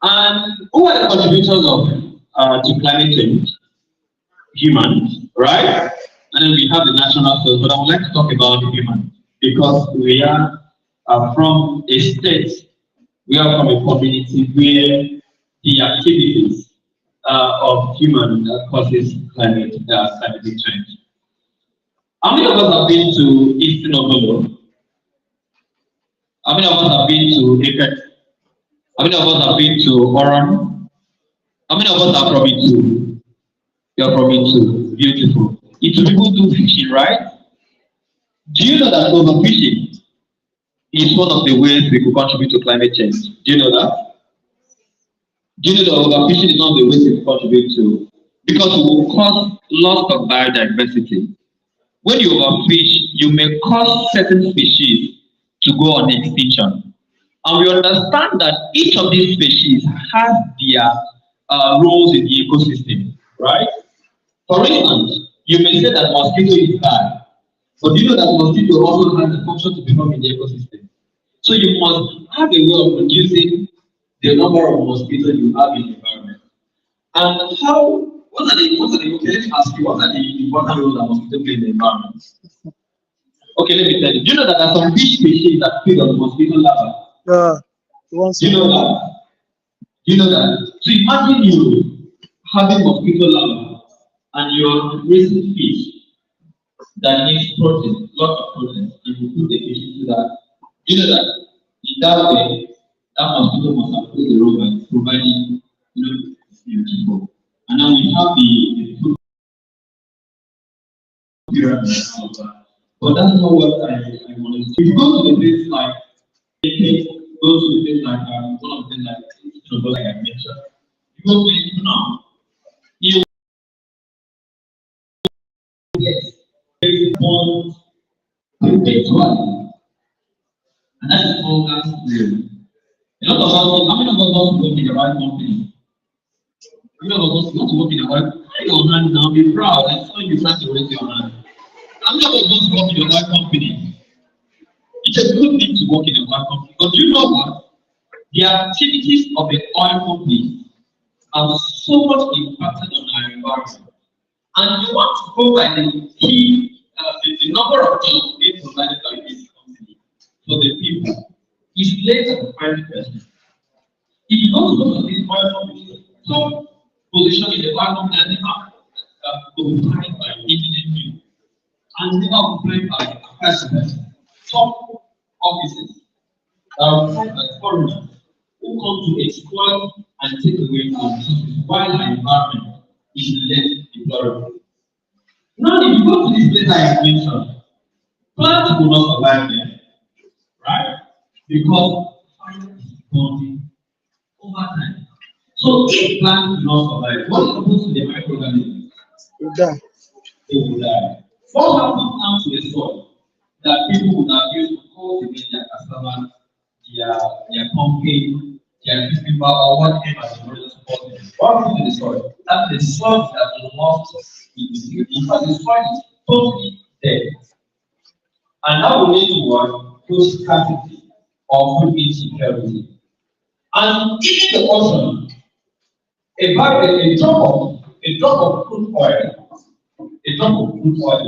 S1: And who are the contributors of to climate change? Humans, right? And then we have the national source, but I would like to talk about the human because we are from a state, we are from a community where the activities of human causes climate change. How many of us have been to Eastern Ogolo? How many of us have been to Eket? How many of us have been to Oran? How many of us are from Itu? You're from Itu. Beautiful. Itu people do fishing, right? Do you know that overfishing is one of the ways we could contribute to climate change? Do you know that? Do you know that overfishing is one of the ways we could contribute to? Because it will cause loss of biodiversity. When you overfish, you may cause certain species to go on extinction. And we understand that each of these species has their roles in the ecosystem, right? For instance, you may say that mosquito is bad, but you know that mosquito also has the function to become in the ecosystem. So you must have a way of reducing the number of mosquitoes you have in the environment. And okay, let me ask you, what are the important roles that mosquitoes play in the environment? Okay, let me tell you. Do you know that there are some fish species that feed on mosquito larvae? Do you know that? Do you know that? So imagine you having mosquito larvae and you're raising fish that needs protein, lots of protein, and you put the fish into that. Do you know that in that way, that mosquito must have played the role by providing, beautiful. And now we have the food pyramid. But that's not what I want to do. If you go to the place like, go to the place like, one of the things like I mentioned, you go to it now, you get one perpetually. And that is all that's real. A lot of us, how many of us want to work in the right company? How many of us want to work in the right company? Raise your hand now, be proud. I saw you trying to raise your hand. How many of us want to work in the right company? It's a good thing to work in a oil company. But you know what? The activities of the oil companies are so much impacted on our environment. And you want to go by the key, the number of jobs being provided by this company for the people is less than 5%. If you go to these oil companies, some position in the oil company are never occupied by indigenous people and never occupied by persons. Top offices, foreigners who come to exploit and take away our resources while our environment is less deplorable. Now, if you go to this place I mentioned, plants will not survive there, right? Because fire is burning over time. So if plants do not survive, what happens to the microorganisms? They will die. What happens now to the soil that people would have used to cultivate their cassava, their pumpkin, their cucumber, or whatever they wanted to cultivate? What happens to the soil? That the soil that lost its beauty. In fact, the soil is totally dead. And that will lead to what? To scarcity or food insecurity. And even the ocean, a drop of crude oil,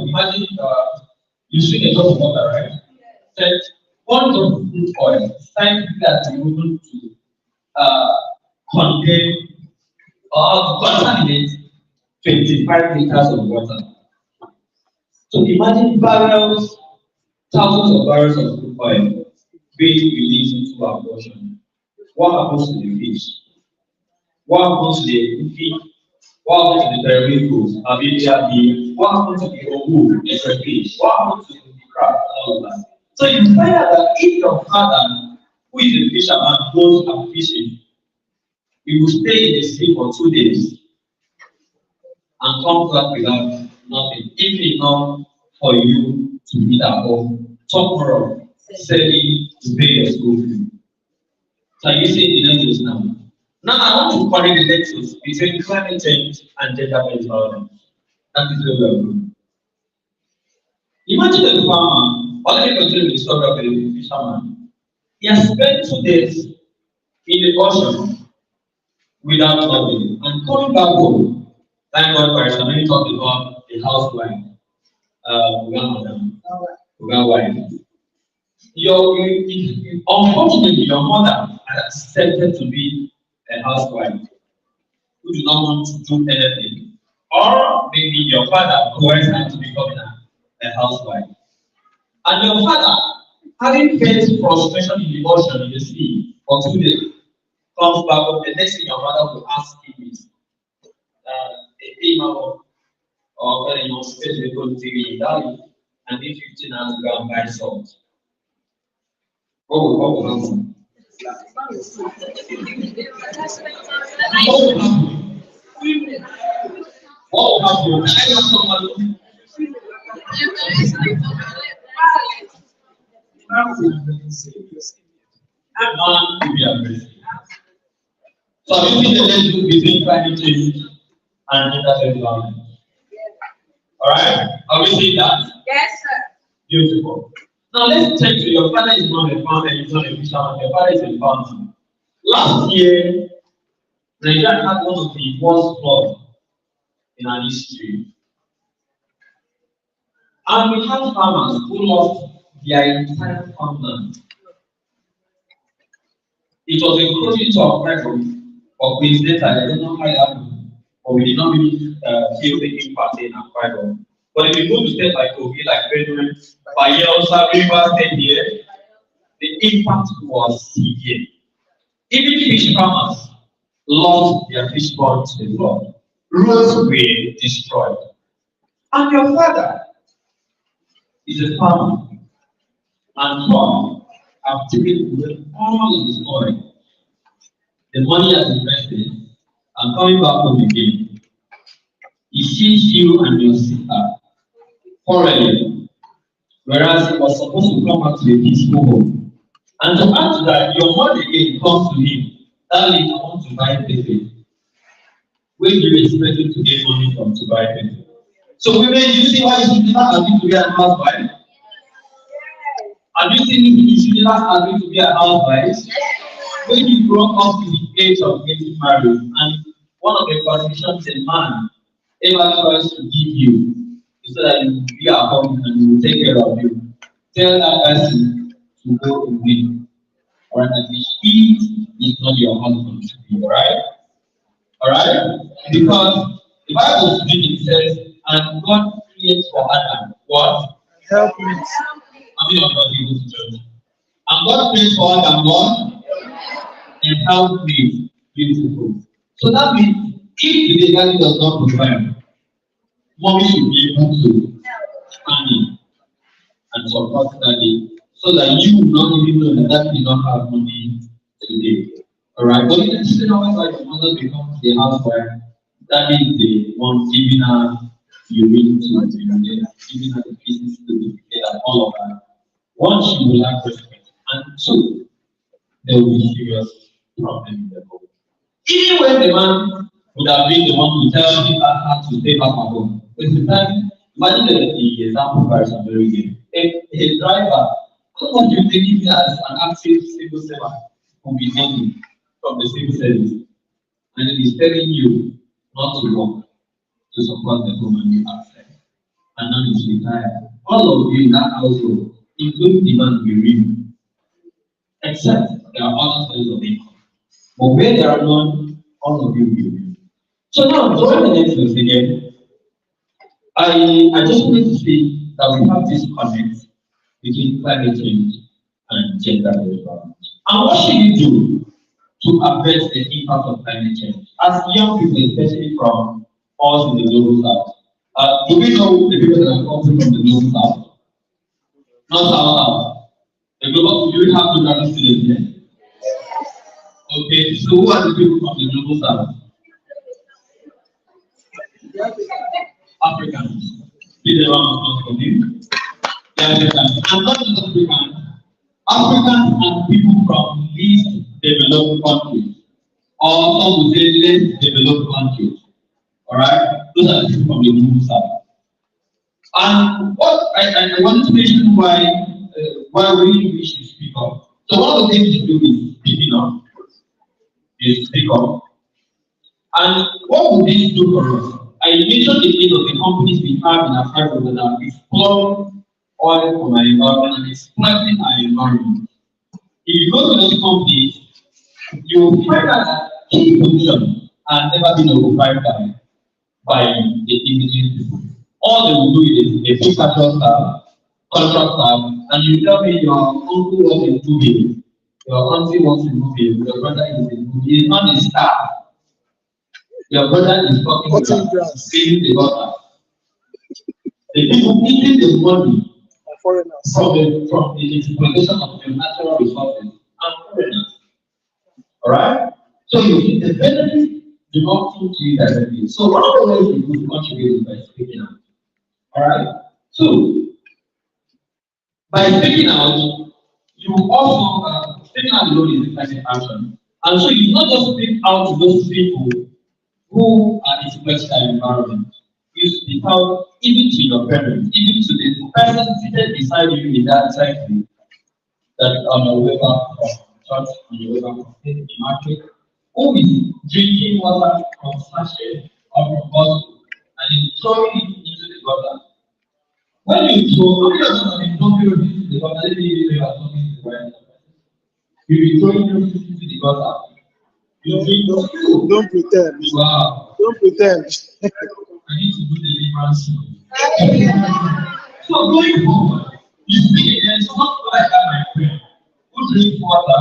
S1: imagine you see a drop of water, right? That one drop of crude oil, scientifically has been able to contain or contaminate 25 liters of water. So imagine barrels, thousands of barrels of crude oil being released into our ocean. What happens to the fish? What happens to the fish? What happens to the periwinkles, avian, what happens to the ogu, the crayfish? What happens to the crab, all of that? So you find out that if your father, who is a fisherman, goes and fishing, he will stay in the sea for 2 days and comes back without nothing, if enough for you to eat at home. Tomorrow, saving to pay your school fee. So you see the nexus now. Now I want to correct the nexus between climate change and gender-based violence. That is where we are going. Imagine a farmer, or let me continue the story of a fisherman. He has spent 2 days in the ocean without nothing and coming back home. Thank God for it. Many talk about the housewife, wife. Unfortunately, your mother has accepted to be a housewife who do not want to do anything, or maybe your father who has had to become a housewife. And your father, having faced frustration in the ocean, in the sea, for 2 days, comes back up. The next thing your mother will ask him is, a female or very much special TV, and need 15 hours to go and buy salt. What will happen? What will happen? I want someone. A man to be aggressive. So have you seen the link between climate change and gender-based violence? Alright? Have we seen that?
S6: Yes, sir.
S1: Beautiful. Now let's check to your father is not a farmer, he's not a fisherman, your father is a farmer. Last year, Nigeria had one of the worst floods in our history. And we had farmers who lost their entire farmland. It was a closing to our record of Queens I don't know how it happened, but we did not really feel the impact in Akwa Ibom. But if you go to states like Kogi, like Benue, Bayelsa, Rivers State here, the impact was severe. Even fish farmers lost their fish ponds to the flood. Roads were destroyed. And your father is a farmer, and God have taken away all of his money. The money has invested, and coming back home again, he sees you and your sister quarreling, whereas he was supposed to come back to a peaceful home. And to add to that, your mother again comes to him, darling, I want to buy paper. When do you expect him to get money from to buy paper? So women, you see why you should never agree to be a housewife? Have you seen you should never agree to be a housewife? When you grow up to the age of getting married, and one of the conditions a man ever tries to give you is so that you will be at home and he will take care of you. Tell that person to go away. Alright, and he is not your husband to be, alright? Alright? Because the Bible speaking says, and God creates for Adam what?
S3: Help me.
S1: I mean, I'm not able to church. And God creates for Adam what? And help me. Beautiful. So that means if the daddy does not provide, mommy should be able to stand in and support daddy so that you will not even know that daddy did not have money today. Alright, but in the situation whereby the mother becomes the housewife, daddy is the one giving her you really to giving her the business to be and all of that. One, she will lack respect, and two, there will be serious problem in the home. Even when the man would have been the one to tell me how to stay back at home. But the time, imagine the example version very good. A driver, what do you think as an active civil servant will be getting from the civil service? And it is telling you not to work to support the home and you outside. And now it's retired. All of you in that household, including the man we read, except there are other sources of income. But where there are none, all of you will read. So now, going the next verse again, I just wanted to say that we have this connect between climate change and gender-based violence. And what should you do to address the impact of climate change? As young people, especially from us in the global south, do we know the people that are coming from the global south? Not south. The global, do we have to students here? Okay, so who are the people from the global south? Africans. These are one of you. Africans. And not just Africans. Africans and people from least developed countries. Or some would say less developed countries. Alright? Those are the people from the global south. And what I wanted to mention why we should speak up. So one of the things to do is speaking up. Is speak up. And what would this do for us? I mentioned the list of the companies we have in our country that are exploring oil from our environment and exploiting our environment. If you go to those companies, you will find that key positions are never been occupied by the indigenous people. All they will do is they pick at your staff, contract staff, and you tell me your uncle was in movie, your auntie was in movie, your brother is in movie. He is not a staff. Your brother is talking about saving the water. The people eating the money from the exploitation of the natural resources and foreigners. Alright? So you see the benefits do not come to you directly. So one of the ways you could contribute is by speaking out. Alright? So by speaking out, you also speaking out alone is a kind of action. And so you not just speak out to those people who are exploiting our environment. You speak out even to your parents, even to the person seated beside you in that cycle that on your way back from church, on your way back from the market, who is drinking water from sachet or from bottle and is throwing it into the gutter. When you throw, don't throw it into the gutter, let me you are talking to the right person. You will be throwing it into the gutter.
S7: Don't pretend.
S1: Wow.
S7: Don't pretend.
S1: I need to do the deliverance. So going forward, you see, there's someone like that, my friend, who drinks water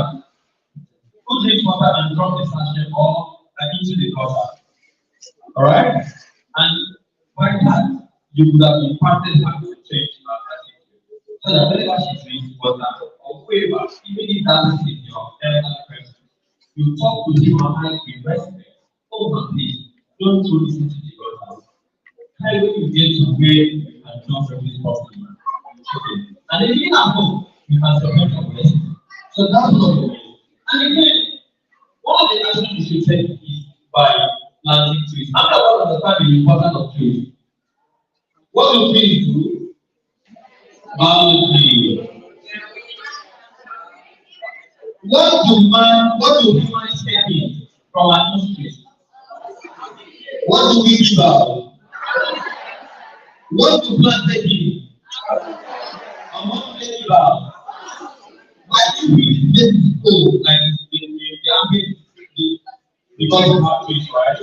S1: and drop the sachet or into the gutter. Alright? And by that, you would have imparted her to change her attitude. So that whenever she drinks water or whoever, even if that is your elder person, you talk to him or her with respect. Oh, my please, don't throw this into the gutter. How do you get to where you can jump from this property? Okay. And then even at home, you can support your blessing. So that's what you do. And again, one of the actions you should take is by planting trees. After all understand the importance of trees. What do trees do? Boundary. What do humans take from our industry? What do we give out? What do plants take in? And what do they give out? Why do we let it go like because of our trees, right?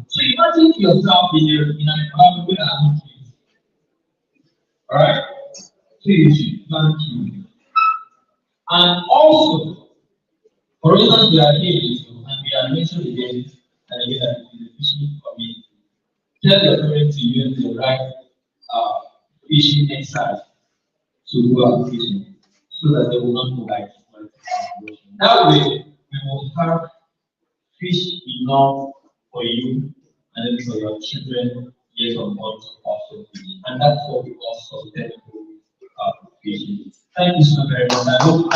S1: So imagine yourself in an environment where there are no trees. Alright? Trees, plant trees. And also, for instance, we are here and we are mentioned again and again that it is a fishing community. Tell your parents to use the right fishing exercise to do our fishing so that they will not go like that way we will have fish enough for you and then for your children years of months of household, and that's what we call sustainable fishing. Thank you so very much. I hope we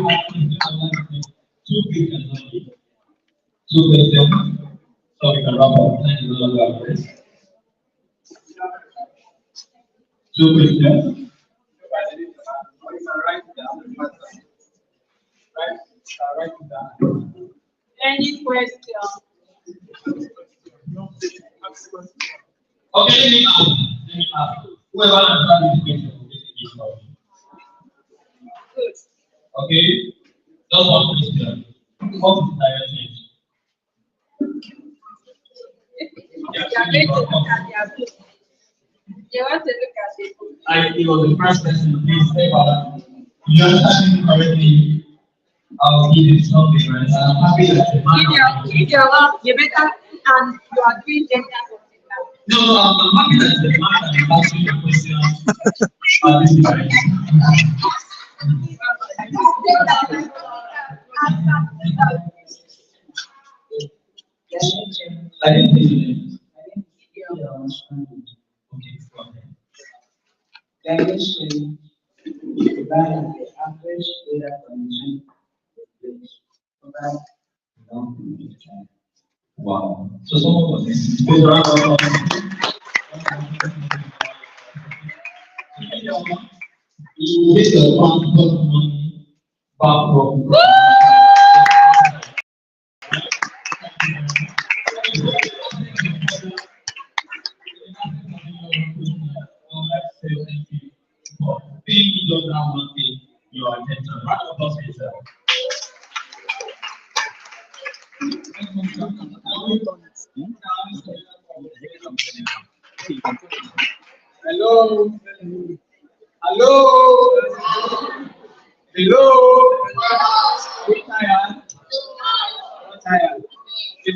S1: have two big and only two questions, so we can wrap up. Thank you very much. Two questions.
S2: Any question?
S1: Okay, let me ask. Whoever answers this question will get a gift of it.
S2: Good.
S1: Okay? Just one question. What is climate change?
S2: You are going to look at their book. You want to look at the book.
S1: It was the first person. Please say about you understand correctly. I'll give it something, right? I'm happy that the man.
S2: If you're up, you better, and you are doing gender something now.
S1: No, I'm happy that the man that is asking the question this is right. I didn't hear you. Okay, go ahead.
S7: Dimension provide the average data condition provide long period of time.
S1: Wow. So someone was listening. Please round of applause. You get your passport money back from. Your attention. Round of applause for yourself.
S3: Hello. Hello. Hello. Are we tired? Not tired.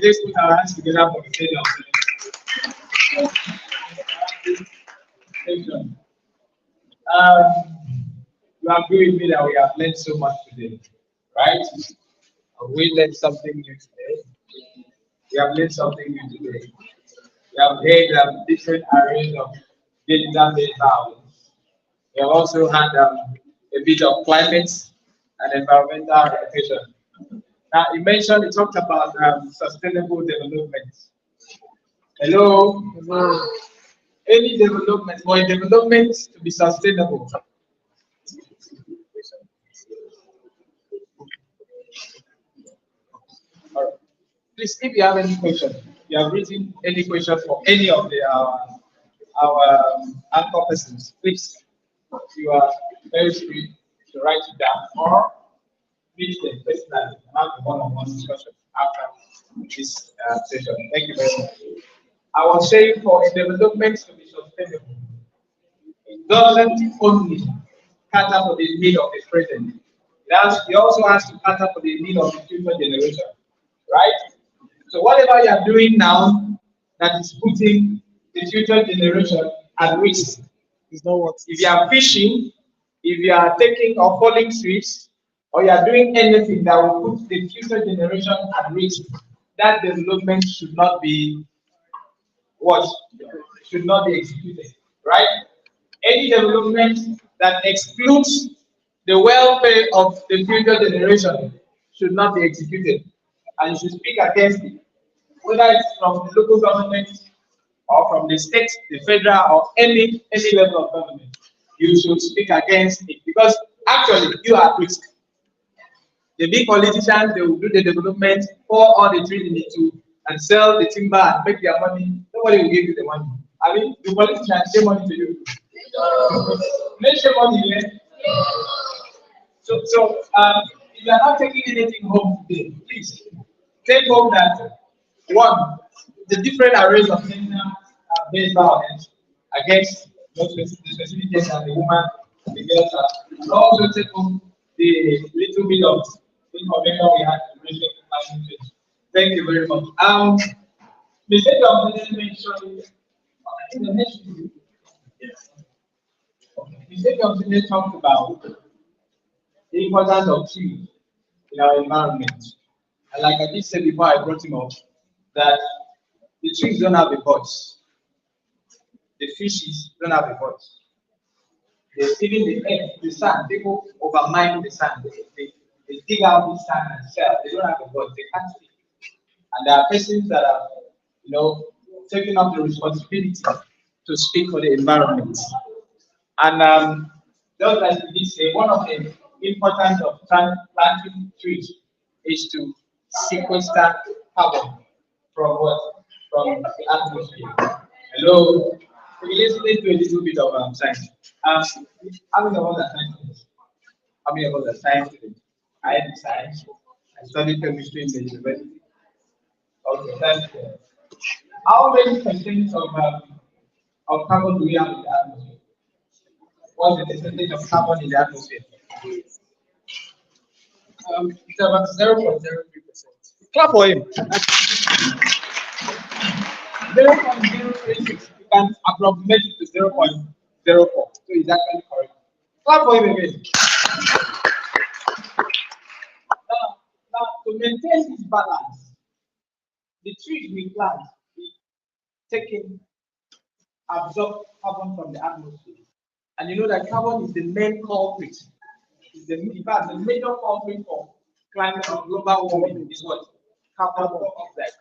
S3: Let's put our hands together for the stadium. You agree with me that we have learned so much today, right? We learned something new today. We have learned something new today. We have heard different areas of gender-based violence. We have also had a bit of climate and environmental education. Now, you talked about sustainable development. Hello? Hello? Any development, for a development to be sustainable. All right. Please, if you have any questions, you have written any questions for any of our anchor persons, please, you are very free to write it down or meet them personally and have a one-on-one discussion after this session. Thank you very much. I was saying for a development to be sustainable, it doesn't only cater for the need of the present. It also has to cater for the need of the future generation, right? So whatever you are doing now that is putting the future generation at risk is not what. If you are fishing, if you are taking or falling sweets, or you are doing anything that will put the future generation at risk, that development should not be what? Should not be executed, right? Any development that excludes the welfare of the future generation should not be executed, and you should speak against it, whether it's from the local government or from the state, the federal, or any level of government. You should speak against it because actually you are at risk. The big politicians, they will do the development, pour all the trees in the tube, and sell the timber and make their money. Nobody will give you the money. I mean, the politicians share money to you. They share money here. So if you are not taking anything home today, please take home that one, the different arrays of gender-based violence against the specific gender, the woman, the girl, and also take home the little bit of information we had to mention climate change. Thank you very much. The state of the mentioned in the next video. The state of the talked about the importance of trees in our environment. And like I did say before I brought him up, that the trees don't have a voice. The fishes don't have a voice. Even the earth, the sand, people overmine the sand. They dig out the sand and sell. They don't have a voice. They can't speak. And there are persons that are, taking up the responsibility to speak for the environment. And just like we did say, one of the importance of planting trees is to sequester carbon from what? From the atmosphere. Hello. Let's do a little bit of science. How many of us are scientists? How many of us are science students? I am science. I studied chemistry in the university. Okay, that's good. How many percent of carbon do we have in the atmosphere? What's the percentage of carbon in the atmosphere? It's about 0.03%. Clap for him. 0.036. You can approximate it to 0.04. So it's actually correct. Clap for him again. Now, to maintain this balance, the trees we plant absorb carbon from the atmosphere. And you know that carbon is the main culprit. In fact, the major culprit for climate or global warming is what? Carbon dioxide.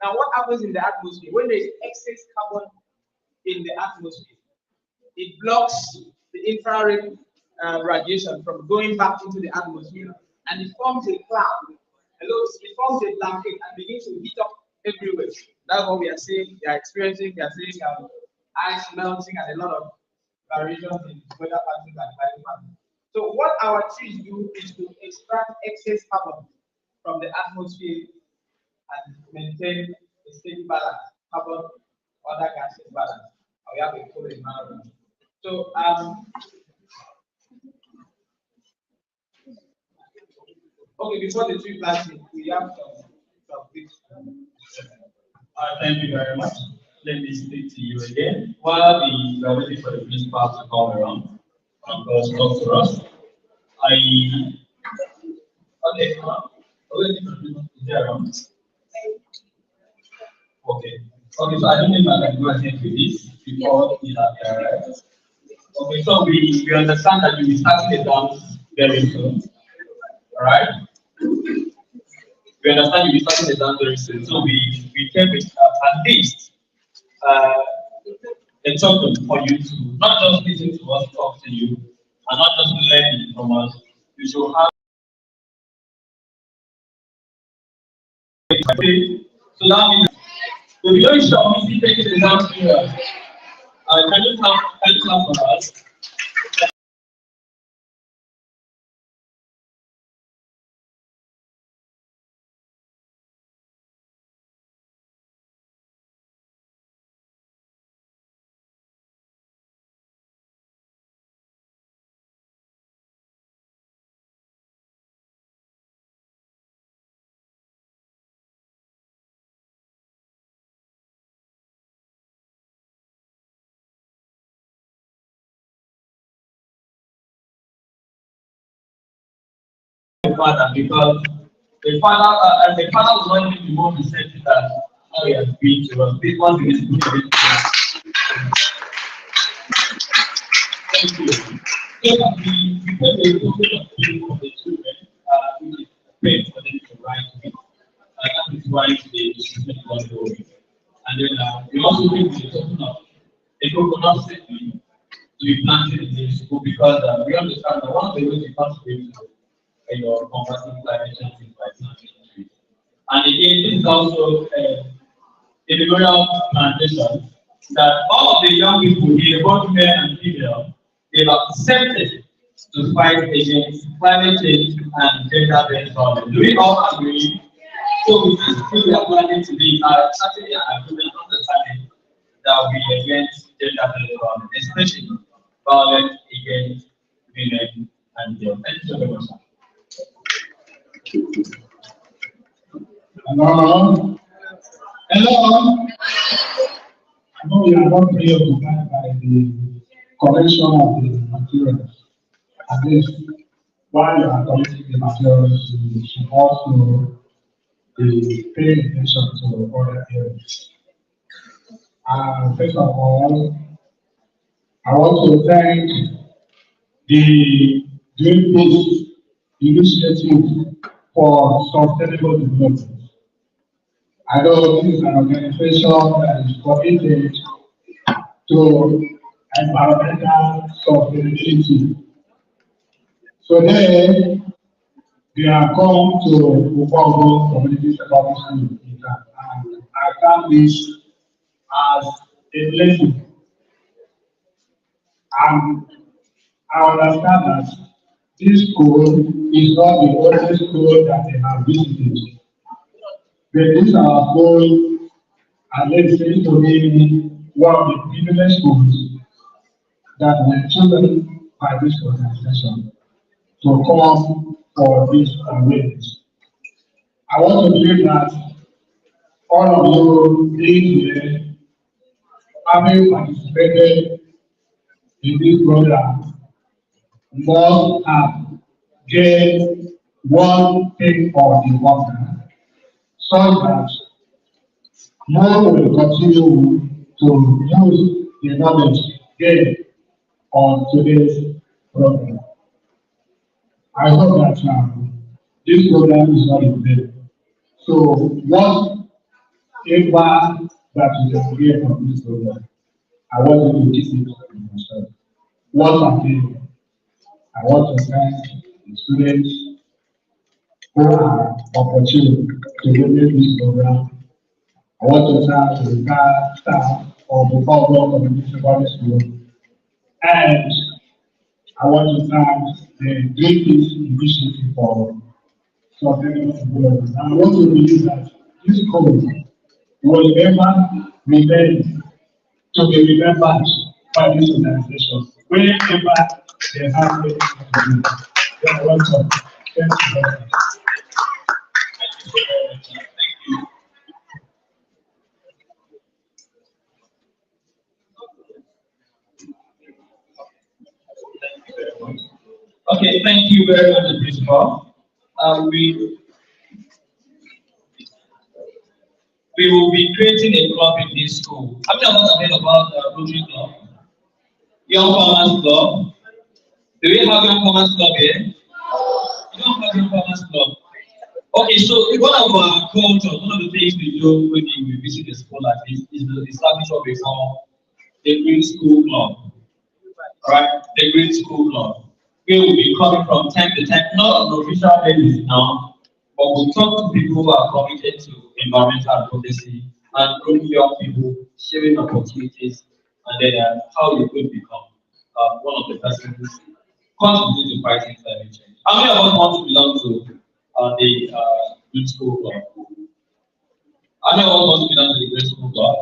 S3: Now, what happens in the atmosphere? When there is excess carbon in the atmosphere, it blocks the infrared radiation from going back into the atmosphere, and it forms a cloud. It forms a blanket and begins to heat up everywhere. That's what we are seeing. We are experiencing. We are seeing ice melting and a lot of variations in weather patterns and climate patterns. So what our trees do is to extract excess carbon from the atmosphere and maintain a steady balance, carbon, other gases balance. And we have a cool environment. So okay, before the tree planting, we have some tips.
S1: Thank you very much. Let me speak to you again. While we are waiting for the principal to come around and talk to us, okay, is there around? Okay, so I don't think I can go ahead with this before we are right. Okay, so we understand that you'll be starting the dance very soon. Alright? We understand you'll be starting the dance very soon. So we came with at least a token for you to not just listen to us talk to you and not just learn from us. You should have so that means the below shop is taking the exam period. Can you come for us? Father, because the father was not even the one who said that how he has been to us. This one is good. Thank you. So that we take a token of you for the children, which is paid for them to write with. That is why today the children was going. And then we also bring the token of a coconut seedling to be planted in the school because we understand that one of the ways we contribute to combating climate change is by planting trees. And again, this is also a memorial plantation that all of the young people here, both men and female, they've accepted to fight against climate change and gender-based violence. Do we all agree? So with this tree we are planting today, certainly an agreement understanding that we against gender-based violence, especially violence against women and girls. Thank you very much.
S8: Hello. Hello. I know we are not preoccupied by the collection of the materials. At least while you are collecting the materials, you should also the paying attention to other areas. First of all, I want to thank the Green Initiative for Sustainable Development. I know this is an organization that is committed to environmental sustainability. So then, we have come to Akwa Community Secondary School, and I count this as a blessing. And I understand that this school is not the only school that they have visited. But this our school, and let's say to be one of the privileged schools that were chosen by this organization to come for this awareness. I want to believe that all of you being here, having participated in this program, must have gained one thing or the other, so that you will continue to use the knowledge gained on today's program. I hope that this program is not in vain. So, whatever that you can hear from this program, I want you to listen to yourself. What are they? I want to thank the students who are opportunity to witness this program. I want to thank the entire staff of the Akwa Community Secondary School, and I want to thank the Green Initiative for sustainable development. And I want to believe that this code will never remain to be remembered by this organization. Wherever they have anything to do, they are welcome. Thank you very much.
S1: Okay, thank you very much, Principal. We will be creating a club in this school. Have you ever heard about the Rotary Club? Young Farmers Club? Do we have Young Farmers Club here? You don't have Young Farmers Club. Okay, so one of our cultures, one of the things we do when we visit the school like this is the establishment of a called the Green School Club. Right? The Green School Club. We will be coming from time to time, not on an official basis now, but we'll talk to people who are committed to environmental advocacy and growing young people, sharing opportunities, and then how you could become one of the persons contributing to fighting climate change. How many of us want to belong to the Green School Club? How many of us want to belong to the Green School Club?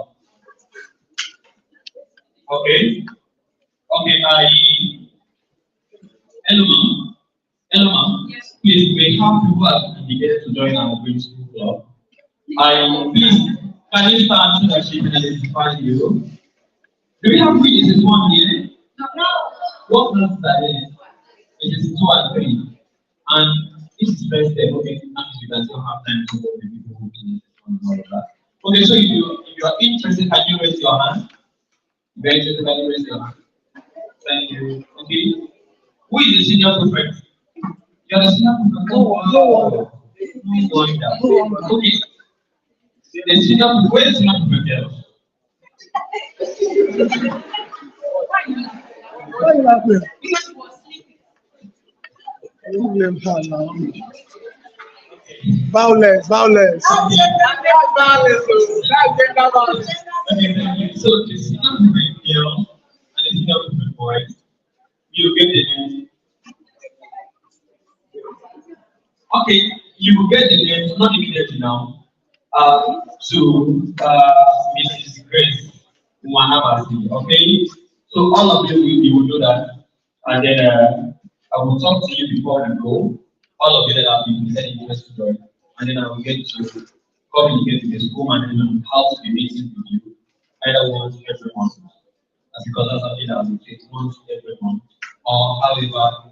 S1: Okay. Okay, hello, ma'am. Hello, ma'am. Yes. Please, we have people who have indicated to join our Green School Club. Please, can you stand so that she can identify you? Do we have witnesses one here? No. What classes are there? It is 2 and 3. And this is first step. Okay, now you can still have time to work with people who can and all of that. Okay, so if you are interested, can you raise your hand? If you are interested, can you raise your hand? Thank you. Okay. Who is the senior prefect? You are the senior prefect. No wonder. Okay. The senior prefect. Where is the senior prefect?
S8: Why are you laughing? You blame her now. Violence. Violence.
S1: So the senior prefect here and the senior prefect boy, you get the name. Okay, you will get the name, not immediately now, to Mrs. Grace Wanabasi. Okay, so all of you will do that, and then I will talk to you before we go. All of you that have been interest to join, and then I will get to communicate with the school management on how to be meeting with you, either once every month, because that's something that will take once every month, or however.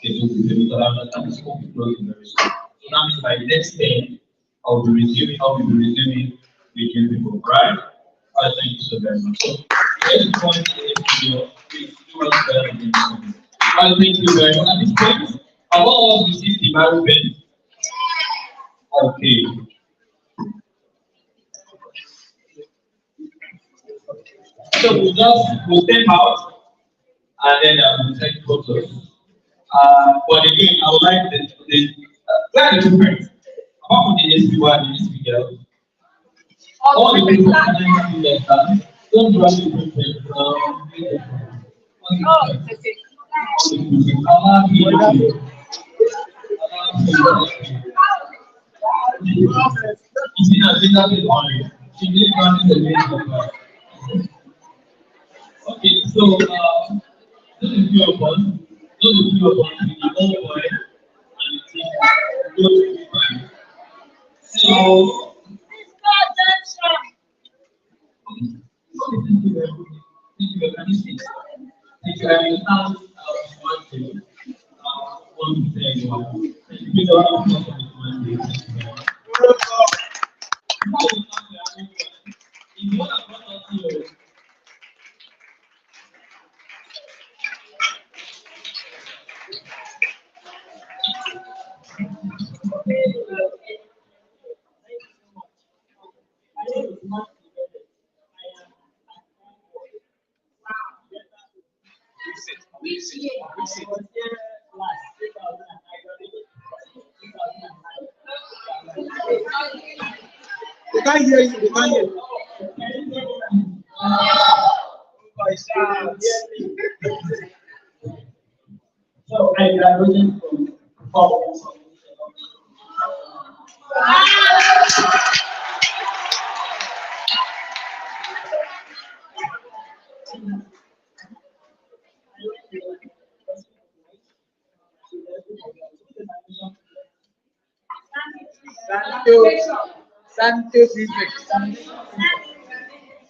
S1: They do with the because I understand the school is closing very soon. So that means by the next day, I'll be resuming meeting people, right? I thank you so very much. So, here's the point in this video. Please do us better than this. I thank you very much. At this point, I want us to see the environment. Okay. So we'll step out and then we'll take photos. But again, I would like where are the two friends? Apart from the SPY and the SPY girl, all the people that don't do anything. You see, I think that is only. She did run the name of her. Okay, so those are few of us. Those are few of us with the old boy and the team. Go to the fine. So, thank you very much. Thank you very much. Thank you. I understand one thing. One thing. Thank you very much. Thank you very much. If you want to brought us here,
S3: We can't hear you. We can't hear you.
S2: So I graduated from Providence.
S3: Santo District.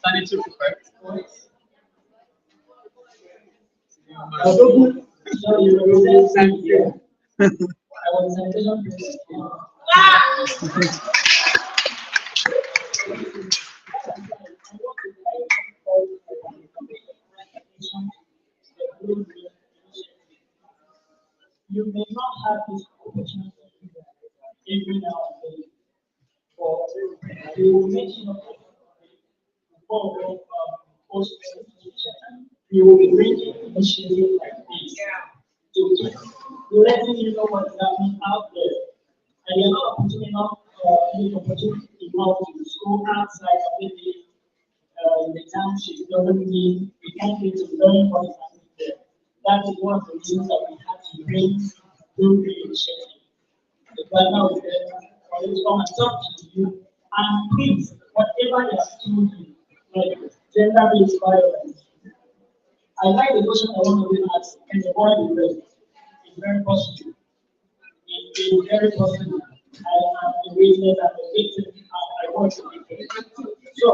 S1: sanitary prefect.
S2: So you represent Santia. I was sanitation principal. You may not have this opportunity every now and then, but you will make sure before post you will be bringing initiatives like this to letting you know what's happening out there. And you're not putting enough opportunity enough to go outside of maybe in the township doesn't mean we can't get to learn what is happening there. That is one of the reasons that we have to bring BlueGreen Initiative. The partner is there for you to come and talk to you. And please, whatever they have told you, like gender-based violence, I like the question I want to be asked, and the boy is ready. It's very positive. It is very positive. I am the witness and the victim, and I want to be there. So,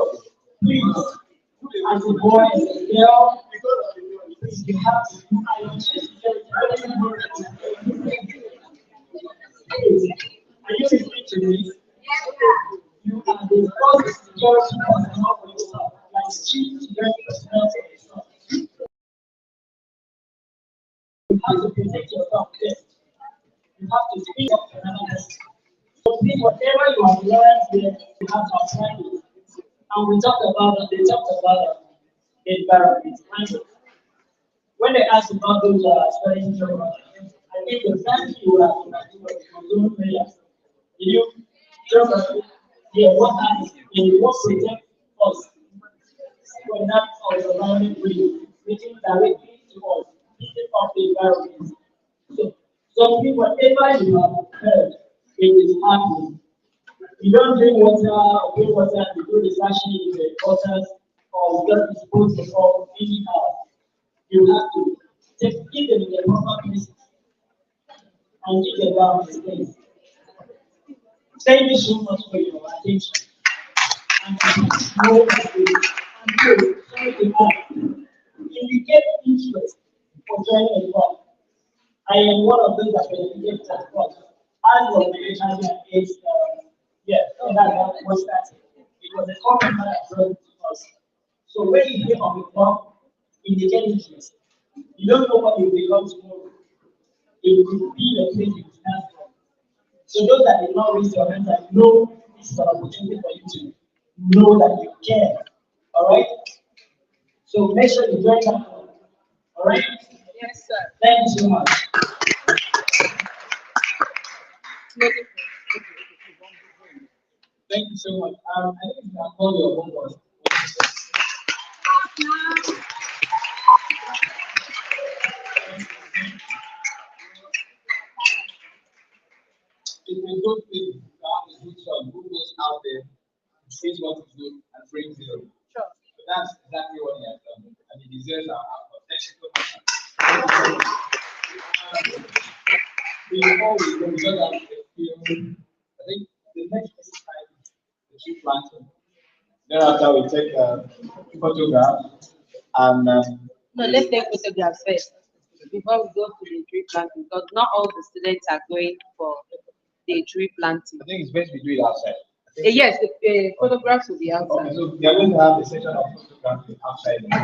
S2: please, as a boy, as a girl, please, you have to do are you listening to me? You are the first security personnel for yourself, like chief security personnel for yourself. You have to protect yourself first. You have to speak up to another person. So please, whatever you have learned here, you have to apply it. And we talked about it, they talked about the environment. When they asked about those studying geography, I think the first thing you have to do is doing prayers. You geography, yeah, what happens in what protect us from that of the environment reaching directly to us, picking up the environment. So whatever you have heard, it is happening. You don't drink water or drink water and you do the sashing in the waters or just dispose of all anyhow. You have to take them in the proper places and give them down the space. Thank you so much for your attention. And sorry to add, indicate interest for joining the club. I am one of those that benefit that club. As of the HIV AIDS Yeah, and that was that. It was a common man that brought it to us. So when you came on the top in the Genesis, you don't know what you become tomorrow. It will be the place you stand for. So those that did not raise your hands, I know this is an opportunity for you to know that you can. All right? So make sure you join that one. All right?
S6: Yes, sir.
S2: Thank you so much.
S3: Thank you so much. I think you can call your home boss. It's a good thing to have a good son who goes out there, sees what is good, and brings it up.
S6: Sure.
S3: So that's exactly what he has done, and he deserves our applause. Thank you so much. Before we go, because I think the next exercise is the tree planting. Thereafter, we take a photograph and
S6: No, let's take photographs first before we go to the tree planting, because not all the students are going for the tree planting.
S3: I think it's best we do it outside.
S6: Yes, the photographs will be outside.
S3: Okay, so we are going to have a session of photography outside. Then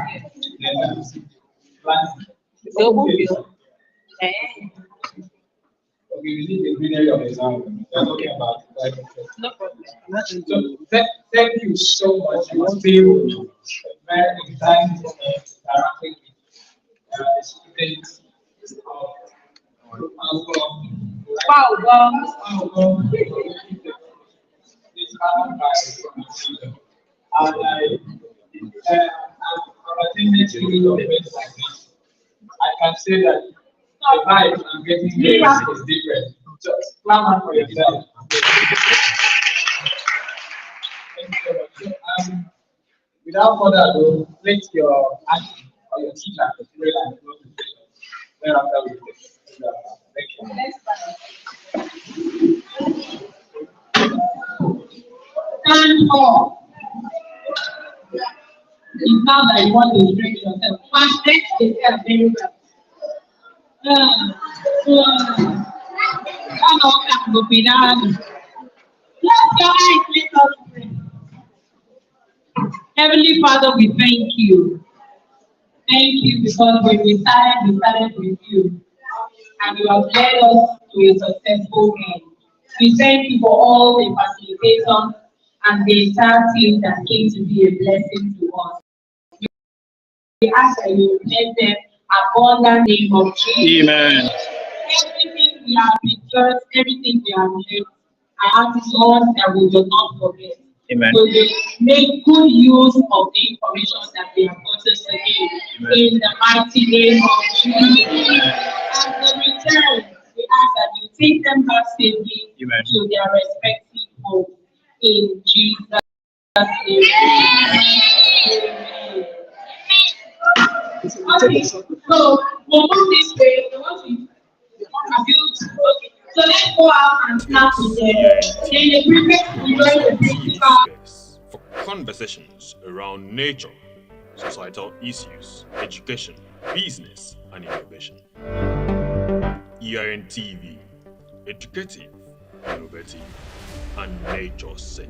S3: planting.
S6: It's open field. Eh.
S3: Okay, we need the greenery of the sound. We're talking about it.
S6: No problem.
S3: So thank you so much. You want to be very excited interacting with the students of
S6: Wow,
S3: this happened by pronunciation. And I've attended series of events like this. I can say that the vibe I'm getting here is different. So clap hand for yourself. Thank you so much. So, without further ado, place your auntie or your teacher to pray and close the session. Thereafter, we take. Thank you.
S2: Stand up. It's not that you want to drink yourself. First, take yourself very well. Close your eyes, let us pray. Heavenly Father, we thank you. Thank you because when we started with you. And you have led us to a successful end. We thank you for all the facilitators and the entire team that came to be a blessing to us. We ask that you bless them upon the name of Jesus.
S5: Amen.
S2: Everything we have discussed, everything we have learned, I ask Lord that we will not forget.
S5: Amen.
S2: We will make good use of the information that we have gotten today. In the mighty name of Jesus. As the return, we ask that you take them back safely to their respective homes. In Jesus' name. Amen. Okay, so we'll move this way. I want to okay. So let's go out and start with the prefect will join the principal.
S9: Space for conversations around nature, societal issues, education, business, and innovation. EIN TV, educative, innovative, and nature-centered.